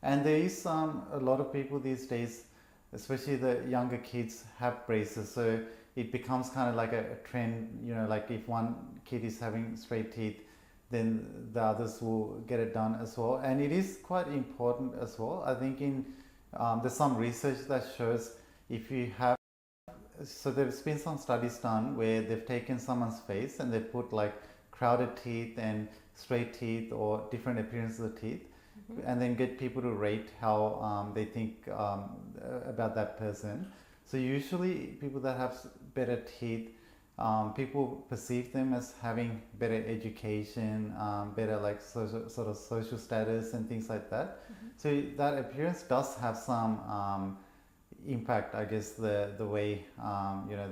And there is a lot of people these days, especially the younger kids, have braces. So it becomes kind of like a trend, you know, like if one kid is having straight teeth, then the others will get it done as well. And it is quite important as well. I think there's some research that shows if you have, so there's been some studies done where they've taken someone's face and they put like crowded teeth and straight teeth or different appearances of teeth, and then get people to rate how they think about that person. So usually people that have better teeth, people perceive them as having better education, better like sort of social status and things like that. So that appearance does have some impact, I guess, the way you know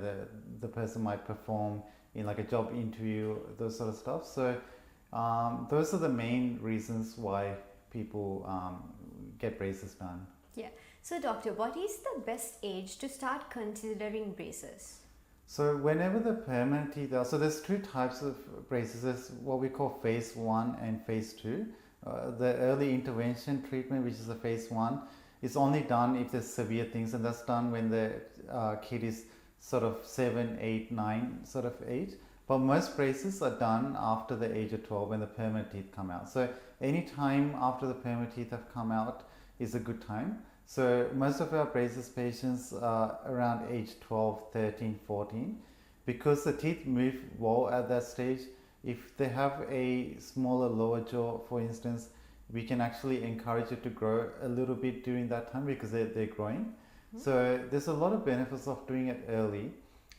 the person might perform in like a job interview, those sort of stuff. So those are the main reasons why people get braces done. Yeah. So doctor, what is the best age to start considering braces? So whenever the permanent teeth are, so there's two types of braces. There's what we call phase 1 and phase 2. The early intervention treatment, which is the phase 1, is only done if there's severe things, and that's done when the kid is sort of 7, 8, 9 sort of age. But most braces are done after the age of 12 when the permanent teeth come out. So any time after the permanent teeth have come out is a good time. So most of our braces patients are around age 12, 13, 14. Because the teeth move well at that stage, if they have a smaller lower jaw, for instance, we can actually encourage it to grow a little bit during that time because they're growing. So there's a lot of benefits of doing it early.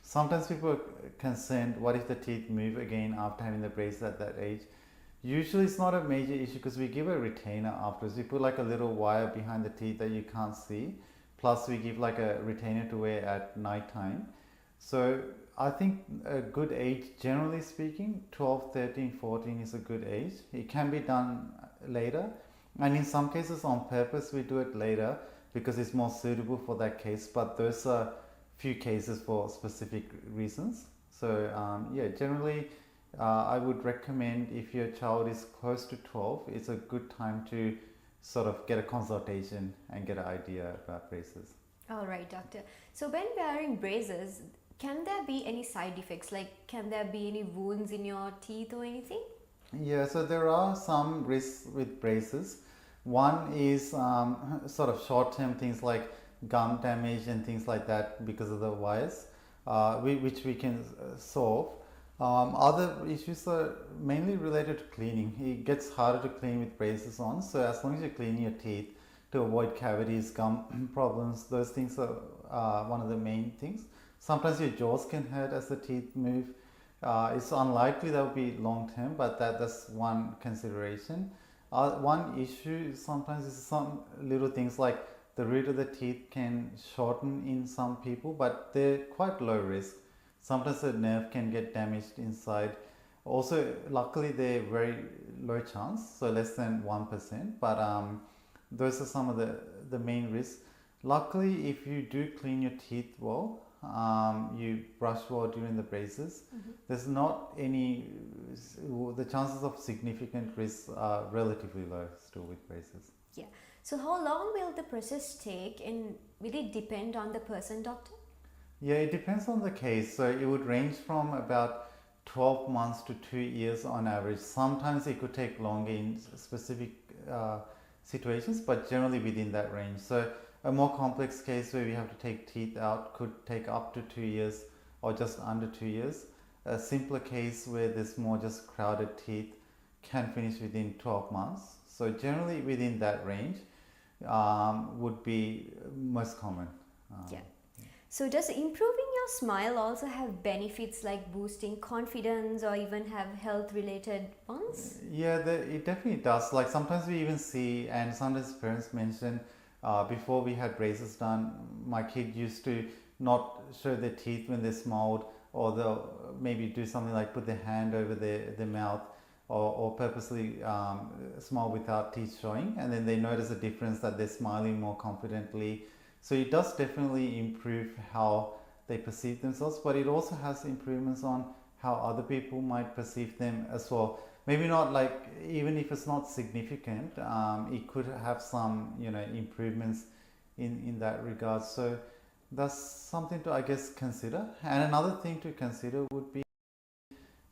Sometimes people are concerned, what if the teeth move again after having the braces at that age? Usually it's not a major issue because we give a retainer afterwards. We put like a little wire behind the teeth that you can't see. Plus we give like a retainer to wear at night time. So I think a good age, generally speaking, 12, 13, 14 is a good age. It can be done later. And in some cases on purpose we do it later because it's more suitable for that case. But those are few cases for specific reasons. So yeah, generally I would recommend if your child is close to 12, it's a good time to sort of get a consultation and get an idea about braces. All right, doctor. So when wearing braces, can there be any side effects? Like, can there be any wounds in your teeth or anything? Yeah, so there are some risks with braces. One is sort of short-term things like gum damage and things like that because of the wires, which we can solve. Other issues are mainly related to cleaning. It gets harder to clean with braces on, so as long as you clean your teeth to avoid cavities, gum problems, those things are one of the main things. Sometimes your jaws can hurt as the teeth move. It's unlikely that will be long term, but that's one consideration. One issue sometimes is some little things like the root of the teeth can shorten in some people, but they're quite low risk. Sometimes the nerve can get damaged inside. Also, luckily they're very low chance, so less than 1%, but those are some of the main risks. Luckily, if you do clean your teeth well, you brush well during the braces, there's not any, the chances of significant risks are relatively low still with braces. Yeah. So how long will the process take, and will it depend on the person, doctor? Yeah, it depends on the case. So it would range from about 12 months to 2 years on average. Sometimes it could take longer in specific situations, but generally within that range. So a more complex case where we have to take teeth out could take up to 2 years or just under 2 years. A simpler case where there's more just crowded teeth can finish within 12 months. So generally within that range would be most common. Yeah. So does improving your smile also have benefits like boosting confidence or even have health related ones? Yeah, it definitely does. Like sometimes we even see, and sometimes parents mention, before we had braces done, my kid used to not show their teeth when they smiled, or they'll maybe do something like put their hand over their mouth, or purposely smile without teeth showing, and then they notice a difference that they're smiling more confidently. So it does definitely improve how they perceive themselves, but it also has improvements on how other people might perceive them as well. Maybe not like, even if it's not significant, it could have some, improvements in that regard. So that's something to, I guess, consider. And another thing to consider would be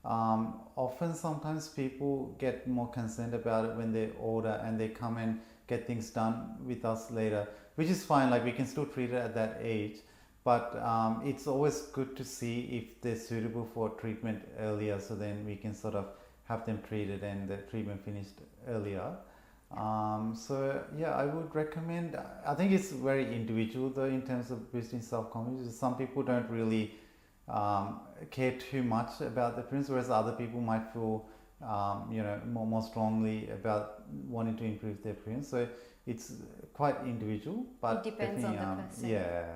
often sometimes people get more concerned about it when they're older and they come and get things done with us later, which is fine. Like we can still treat it at that age, but it's always good to see if they're suitable for treatment earlier, so then we can sort of have them treated and the treatment finished earlier. So yeah, I would recommend, I think it's very individual though in terms of boosting self-confidence. Some people don't really care too much about the appearance, whereas other people might feel more strongly about wanting to improve their appearance. So it's quite individual, but it depends on the person. Yeah.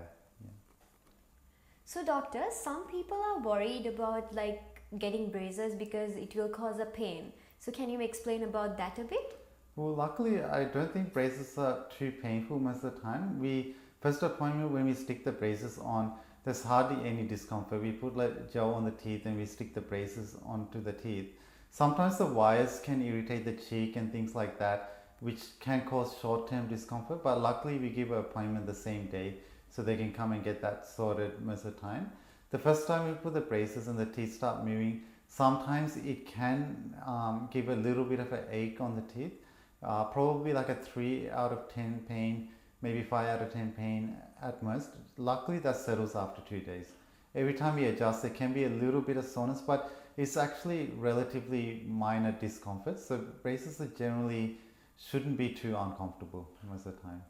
So doctor, some people are worried about like getting braces because it will cause a pain. So can you explain about that a bit? Well, luckily I don't think braces are too painful most of the time. First appointment when we stick the braces on, there's hardly any discomfort. We put like gel on the teeth and we stick the braces onto the teeth. Sometimes the wires can irritate the cheek and things like that, which can cause short-term discomfort, but luckily we give an appointment the same day so they can come and get that sorted most of the time. The first time we put the braces and the teeth start moving, sometimes it can give a little bit of an ache on the teeth, probably like a 3 out of 10 pain, maybe 5 out of 10 pain at most. Luckily that settles after 2 days. Every time we adjust, there can be a little bit of soreness, but it's actually relatively minor discomfort. So braces are generally shouldn't be too uncomfortable most of the time.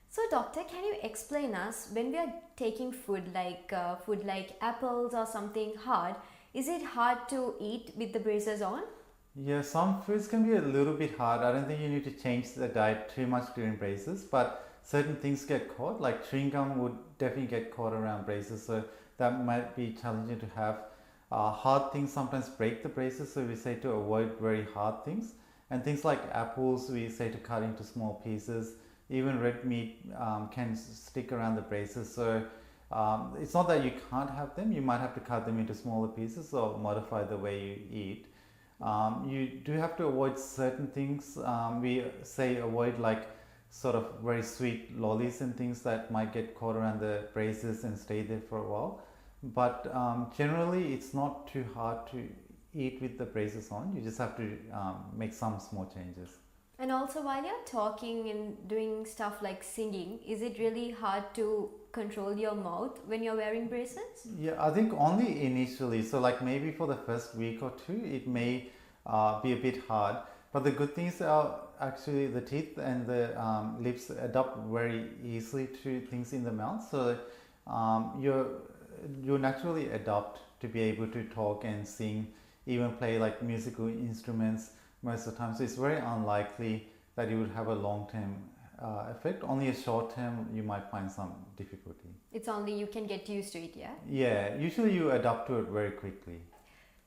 So doctor, can you explain us, when we are taking food like apples or something hard, is it hard to eat with the braces on? Yeah, some foods can be a little bit hard. I don't think you need to change the diet too much during braces, but certain things get caught, like chewing gum would definitely get caught around braces, so that might be challenging to have. Hard things sometimes break the braces, so we say to avoid very hard things. And things like apples, we say to cut into small pieces. Even red meat can stick around the braces. So it's not that you can't have them, you might have to cut them into smaller pieces or modify the way you eat. You do have to avoid certain things. We say avoid like sort of very sweet lollies and things that might get caught around the braces and stay there for a while. But generally it's not too hard to eat with the braces on. You just have to make some small changes. And also, while you're talking and doing stuff like singing, is it really hard to control your mouth when you're wearing braces? Yeah, I think only initially. So like maybe for the first week or two, it may be a bit hard. But the good things are actually the teeth and the lips adapt very easily to things in the mouth. So you naturally adapt to be able to talk and sing, even play like musical instruments most of the time. So it's very unlikely that you would have a long-term effect. Only a short-term you might find some difficulty. It's only you can get used to it, yeah? Yeah, usually you adapt to it very quickly.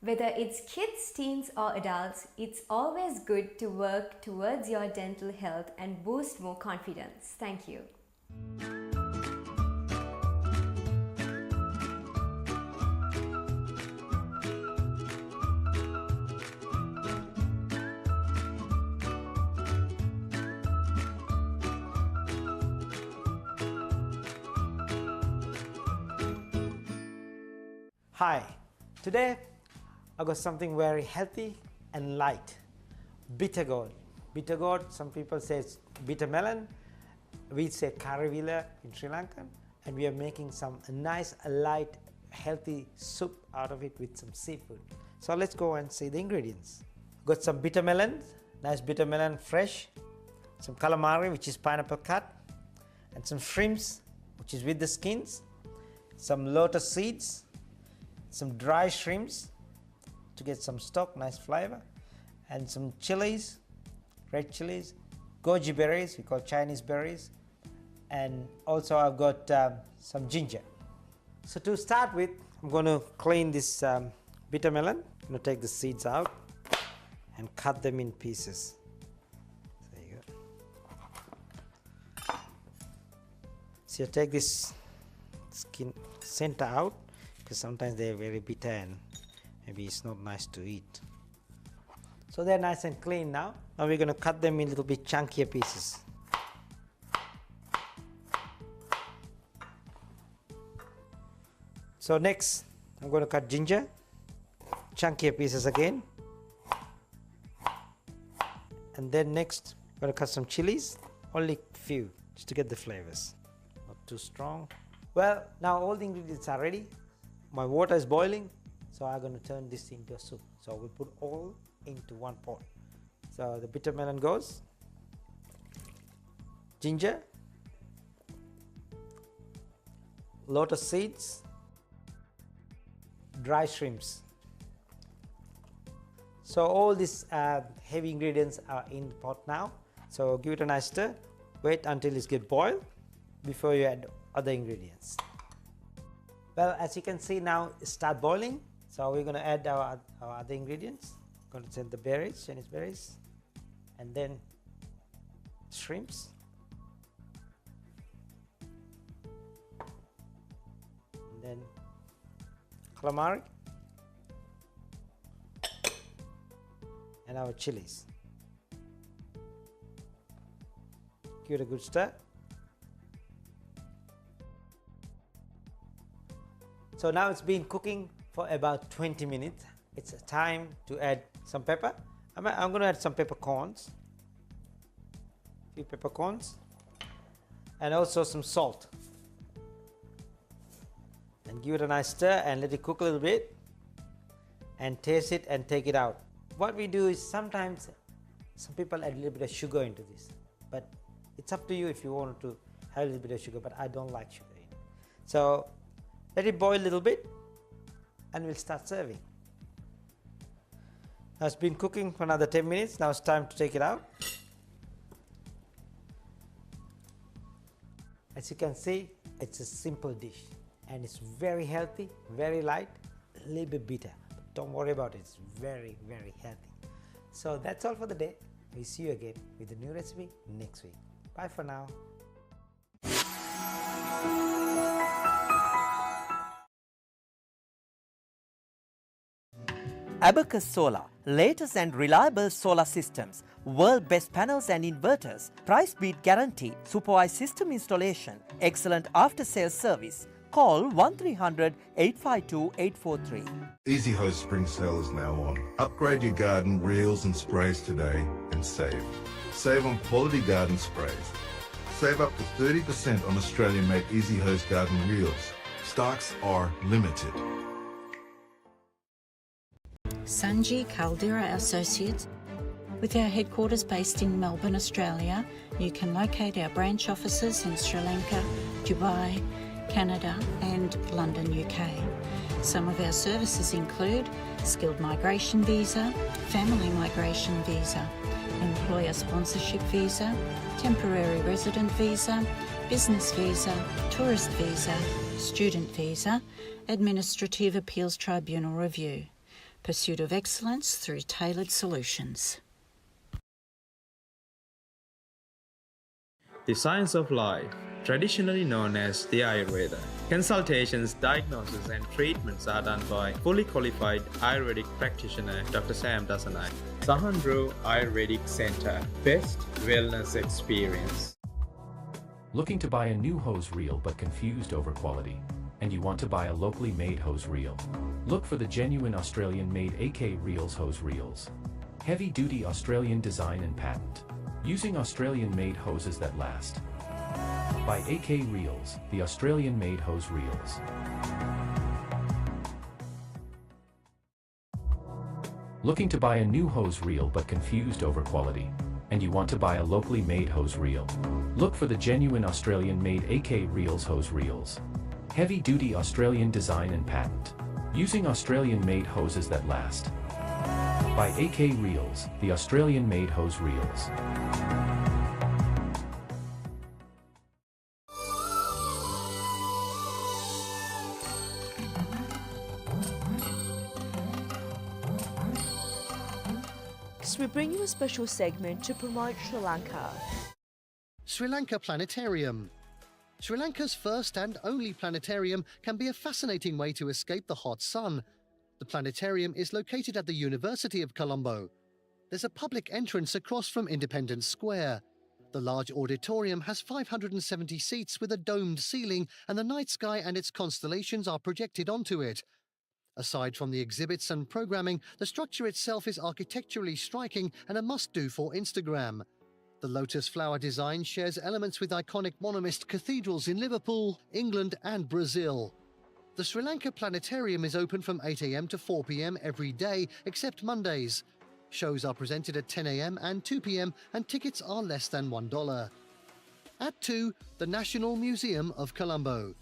Whether it's kids, teens or adults, it's always good to work towards your dental health and boost more confidence. Thank you. Hi, today I got something very healthy and light. Bitter gourd. Bitter gourd, some people say it's bitter melon. We say karivila in Sri Lankan. And we are making some nice, light, healthy soup out of it with some seafood. So let's go and see the ingredients. Got some bitter melon, nice bitter melon fresh. Some calamari, which is pineapple cut. And some shrimps, which is with the skins. Some lotus seeds. Some dry shrimps to get some stock, nice flavor, and some chilies, red chilies, goji berries, we call Chinese berries, and also I've got some ginger. So to start with, I'm going to clean this bitter melon. I'm going to take the seeds out and cut them in pieces. There you go. So you take this skin center out, because sometimes they're very bitter and maybe it's not nice to eat. So they're nice and clean now. Now we're going to cut them in little bit chunkier pieces. So next I'm going to cut ginger, chunkier pieces again. And then next I'm going to cut some chilies, only few, just to get the flavors. Not too strong. Well, now all the ingredients are ready. My water is boiling, so I'm going to turn this into a soup. So we'll put all into one pot. So the bitter melon goes, ginger, lotus seeds, dry shrimps. So all these heavy ingredients are in the pot now. So give it a nice stir. Wait until it gets boiled before you add other ingredients. Well, as you can see now, it start boiling. So we're going to add our other ingredients. Going to send the berries, Chinese berries, and then shrimps, and then calamari, and our chilies. Give it a good stir. So now it's been cooking for about 20 minutes. It's time to add some pepper. I'm going to add some peppercorns, a few peppercorns, and also some salt. And give it a nice stir and let it cook a little bit, and taste it and take it out. What we do is sometimes some people add a little bit of sugar into this, but it's up to you if you want to have a little bit of sugar, but I don't like sugar in it. So let it boil a little bit and we'll start serving. Now it's been cooking for another 10 minutes. Now it's time to take it out. As you can see, it's a simple dish and it's very healthy, very light, a little bit bitter. But don't worry about it, it's very, very healthy. So that's all for the day. We'll see you again with a new recipe next week. Bye for now. Abacus Solar, latest and reliable solar systems, world best panels and inverters, price beat guarantee, supervised system installation, excellent after sales service. Call 1300 852 843. Easy Hose Spring Sale is now on. Upgrade your garden reels and sprays today and save. Save on quality garden sprays. Save up to 30% on Australian-made Easy Hose garden reels. Stocks are limited. Sanji Caldera Associates. With our headquarters based in Melbourne, Australia, you can locate our branch offices in Sri Lanka, Dubai, Canada and London, UK. Some of our services include skilled migration visa, family migration visa, employer sponsorship visa, temporary resident visa, business visa, tourist visa, student visa, administrative appeals tribunal review. Pursuit of excellence through tailored solutions. The science of life, traditionally known as the Ayurveda. Consultations, diagnosis and treatments are done by fully qualified Ayurvedic practitioner Dr. Sam Dasanai. Sahandro Ayurvedic Center, best wellness experience. Looking to buy a new hose reel but confused over quality? And you want to buy a locally made hose reel? Look for the genuine Australian-made AK Reels hose reels. Heavy-duty Australian design and patent. Using Australian-made hoses that last. By AK Reels, the Australian-made hose reels. Looking to buy a new hose reel but confused over quality? And you want to buy a locally made hose reel? Look for the genuine Australian-made AK Reels hose reels. Heavy-duty Australian design and patent. Using Australian-made hoses that last. By AK Reels, the Australian-made hose reels. We bring you a special segment to promote Sri Lanka. Sri Lanka Planetarium. Sri Lanka's first and only planetarium can be a fascinating way to escape the hot sun. The planetarium is located at the University of Colombo. There's a public entrance across from Independence Square. The large auditorium has 570 seats with a domed ceiling, and the night sky and its constellations are projected onto it. Aside from the exhibits and programming, the structure itself is architecturally striking and a must-do for Instagram. The lotus flower design shares elements with iconic monomist cathedrals in Liverpool, England and Brazil. The Sri Lanka Planetarium is open from 8 a.m. to 4 p.m. every day except Mondays. Shows are presented at 10 a.m. and 2 p.m. and tickets are less than $1. At 2, the National Museum of Colombo.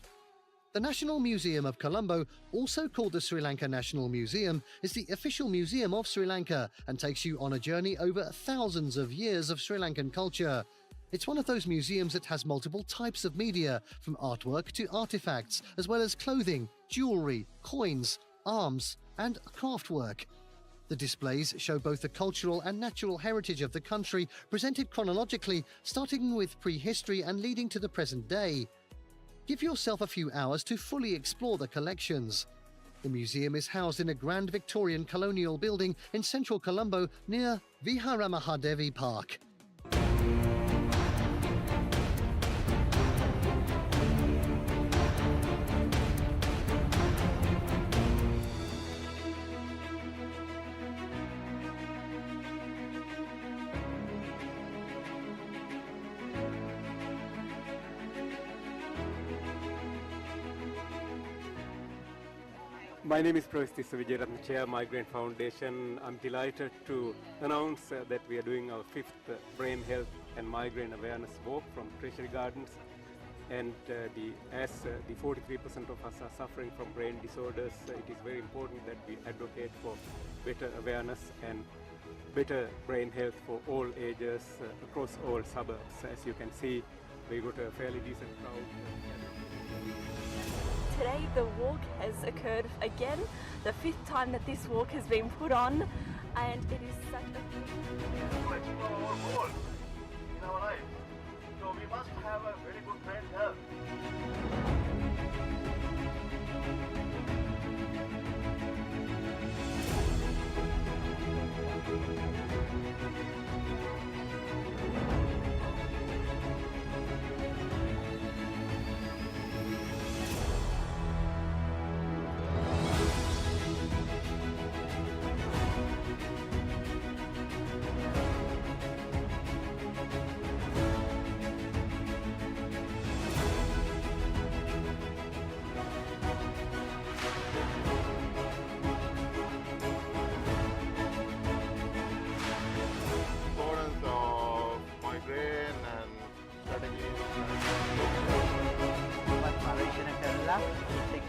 The National Museum of Colombo, also called the Sri Lanka National Museum, is the official museum of Sri Lanka and takes you on a journey over thousands of years of Sri Lankan culture. It's one of those museums that has multiple types of media, from artwork to artifacts, as well as clothing, jewellery, coins, arms, and craftwork. The displays show both the cultural and natural heritage of the country, presented chronologically, starting with prehistory and leading to the present day. Give yourself a few hours to fully explore the collections. The museum is housed in a grand Victorian colonial building in central Colombo near Viharamahadevi Park. My name is Professor Vijayaratna, Chair, Migraine Foundation. I'm delighted to announce that we are doing our 5th Brain Health and Migraine Awareness Walk from Treasury Gardens. And as the 43% of us are suffering from brain disorders, it is very important that we advocate for better awareness and better brain health for all ages across all suburbs. As you can see, we got a fairly decent crowd. Today the walk has occurred again, the 5th time that this walk has been put on, and it is such a to explore our goal in our life. So we must have a very good brain health.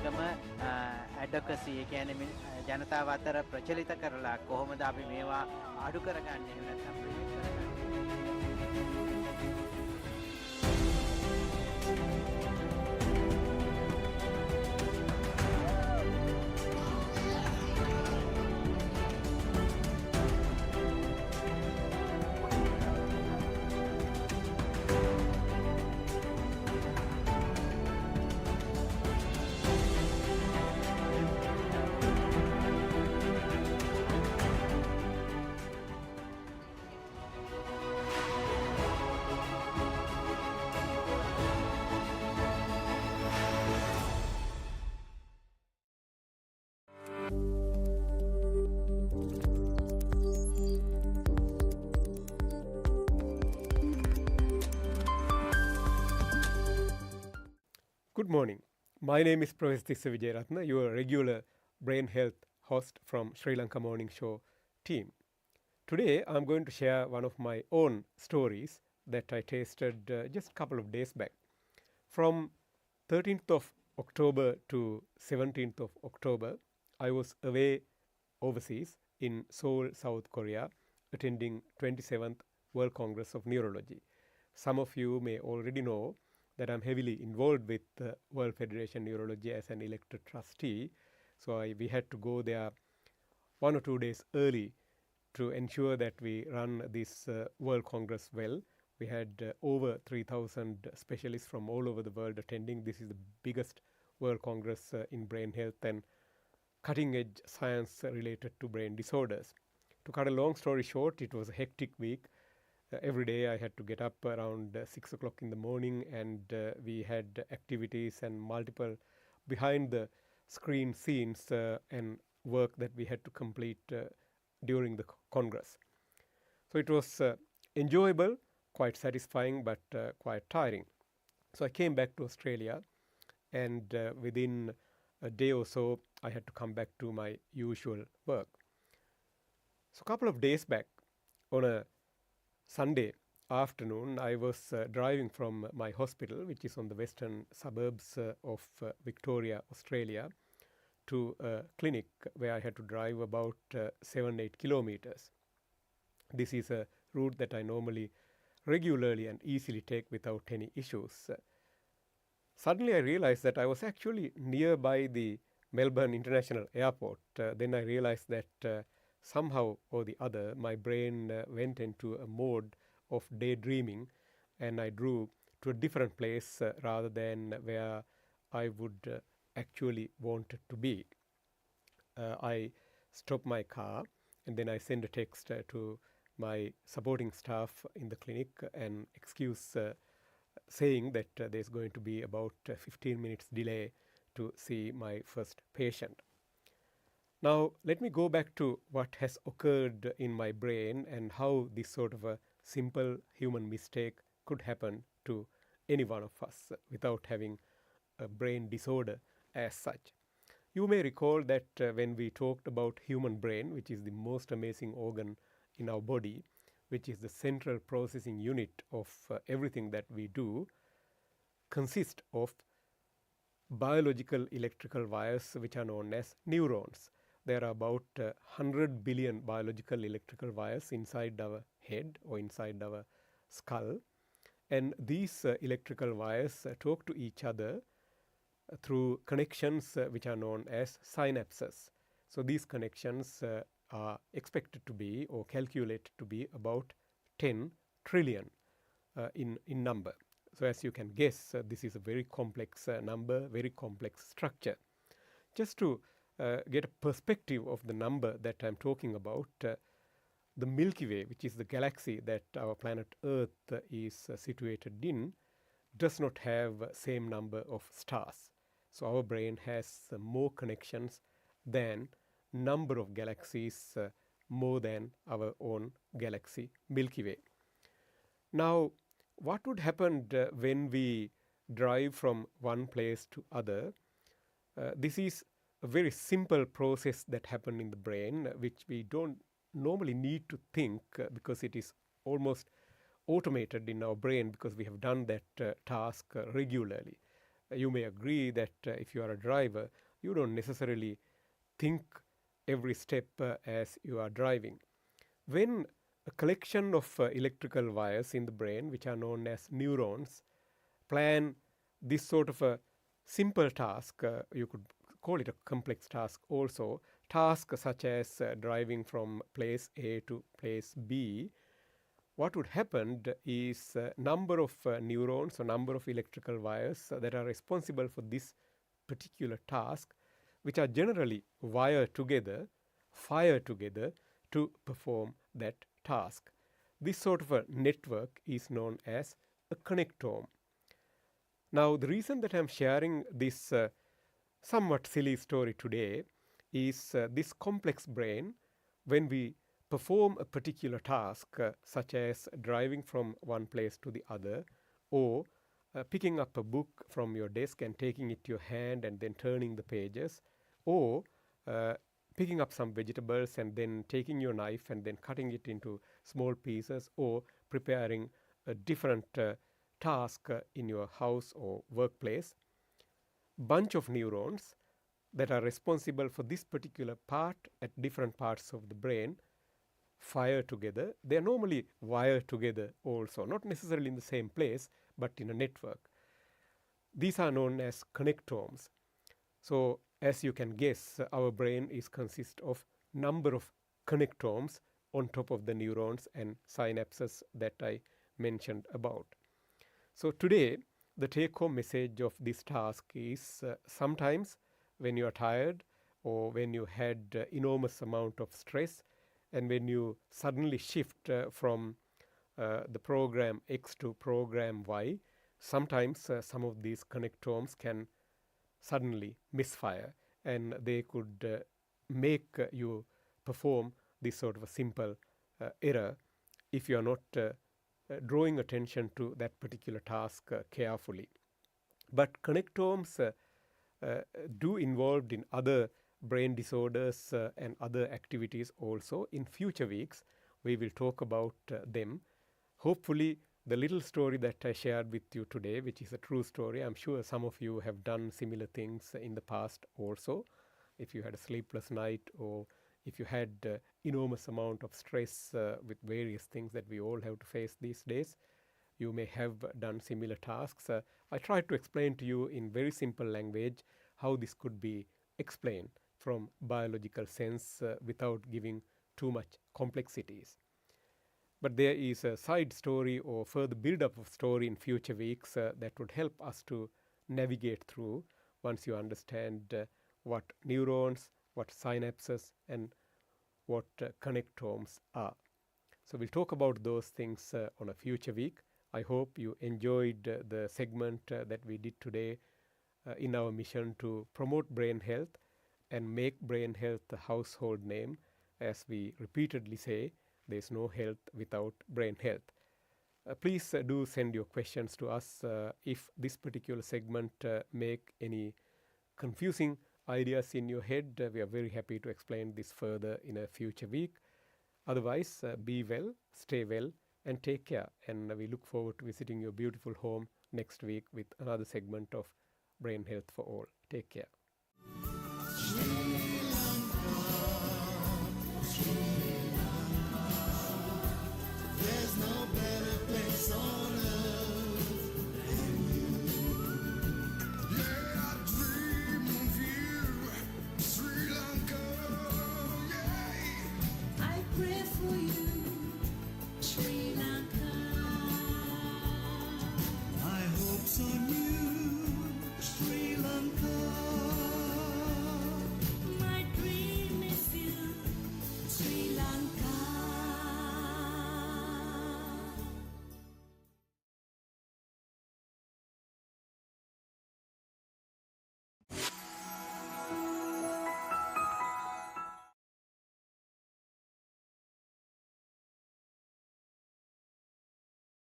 එක්කම ඇඩොකසි කියන්නේ ජනතාව අතර ප්‍රචලිත කරලා කොහොමද අපි මේවා අඩු කරගන්නේ එහෙම නැත්නම් ප්‍රිවෙන්ට් කරගන්නේ. Good morning. My name is Professor Tissa Wijeratna, your regular brain health host from Sri Lanka Morning Show team. Today, I'm going to share one of my own stories that I tasted just a couple of days back. From 13th of October to 17th of October, I was away overseas in Seoul, South Korea, attending 27th World Congress of Neurology. Some of you may already know that I'm heavily involved with the World Federation Neurology as an elected trustee. So we had to go there 1 or 2 days early to ensure that we run this World Congress well. We had over 3,000 specialists from all over the world attending. This is the biggest World Congress in brain health and cutting edge science related to brain disorders. To cut a long story short, it was a hectic week. Every day I had to get up around 6 o'clock in the morning, and we had activities and multiple behind the screen scenes and work that we had to complete during the Congress. So it was enjoyable, quite satisfying, but quite tiring. So I came back to Australia, and within a day or so I had to come back to my usual work. So a couple of days back, on a Sunday afternoon, I was driving from my hospital, which is on the western suburbs of Victoria, Australia, to a clinic where I had to drive about 7-8 kilometers. This is a route that I normally regularly and easily take without any issues. Suddenly I realized that I was actually nearby the Melbourne International Airport. Then I realized that somehow or the other, my brain went into a mode of daydreaming, and I drove to a different place rather than where I would actually want to be. I stopped my car, and then I sent a text to my supporting staff in the clinic and excuse saying that there's going to be about 15 minutes delay to see my first patient. Now, let me go back to what has occurred in my brain and how this sort of a simple human mistake could happen to any one of us without having a brain disorder as such. You may recall that when we talked about human brain, which is the most amazing organ in our body, which is the central processing unit of everything that we do, consists of biological electrical wires which are known as neurons. There are about 100 billion biological electrical wires inside our head or inside our skull. And these electrical wires talk to each other through connections which are known as synapses. So these connections are expected to be or calculated to be about 10 trillion in number. So as you can guess, this is a very complex number, very complex structure. Just to get a perspective of the number that I'm talking about, the Milky Way, which is the galaxy that our planet Earth is situated in, does not have same number of stars. So our brain has more connections than number of galaxies more than our own galaxy Milky Way. Now, what would happen when we drive from one place to other? This is a very simple process that happens in the brain, which we don't normally need to think because it is almost automated in our brain because we have done that task regularly. you may agree that if you are a driver, you don't necessarily think every step as you are driving. When a collection of electrical wires in the brain, which are known as neurons, plan this sort of a simple task, you could call it a complex task also, tasks such as driving from place A to place B, what would happen is number of neurons or number of electrical wires that are responsible for this particular task, which are generally wired together, fired together to perform that task. This sort of a network is known as a connectome. Now, the reason that I'm sharing this somewhat silly story today is this complex brain, when we perform a particular task, such as driving from one place to the other, or picking up a book from your desk and taking it to your hand and then turning the pages, or picking up some vegetables and then taking your knife and then cutting it into small pieces, or preparing a different task in your house or workplace. Bunch of neurons that are responsible for this particular part at different parts of the brain fire together. They are normally wired together also, not necessarily in the same place, but in a network. These are known as connectomes. So, as you can guess, our brain is consist of number of connectomes on top of the neurons and synapses that I mentioned about. So today, the take-home message of this task is sometimes when you are tired, or when you had enormous amount of stress, and when you suddenly shift from the program X to program Y, sometimes some of these connectomes can suddenly misfire, and they could make you perform this sort of a simple error if you are not drawing attention to that particular task carefully. But connectomes do involved in other brain disorders and other activities also. In future weeks, we will talk about them. Hopefully, the little story that I shared with you today, which is a true story, I'm sure some of you have done similar things in the past also. If you had a sleepless night, or if you had enormous amount of stress with various things that we all have to face these days, you may have done similar tasks. I tried to explain to you in very simple language how this could be explained from biological sense without giving too much complexities. But there is a side story or further build-up of story in future weeks that would help us to navigate through once you understand what neurons, what synapses, and what connectomes are. So we'll talk about those things on a future week. I hope you enjoyed the segment that we did today in our mission to promote brain health and make brain health a household name. As we repeatedly say, there's no health without brain health. Please do send your questions to us if this particular segment make any confusing ideas in your head. We are very happy to explain this further in a future week. Otherwise, be well, stay well, and take care. And we look forward to visiting your beautiful home next week with another segment of Brain Health for All. Take care. Sri Lanka, Sri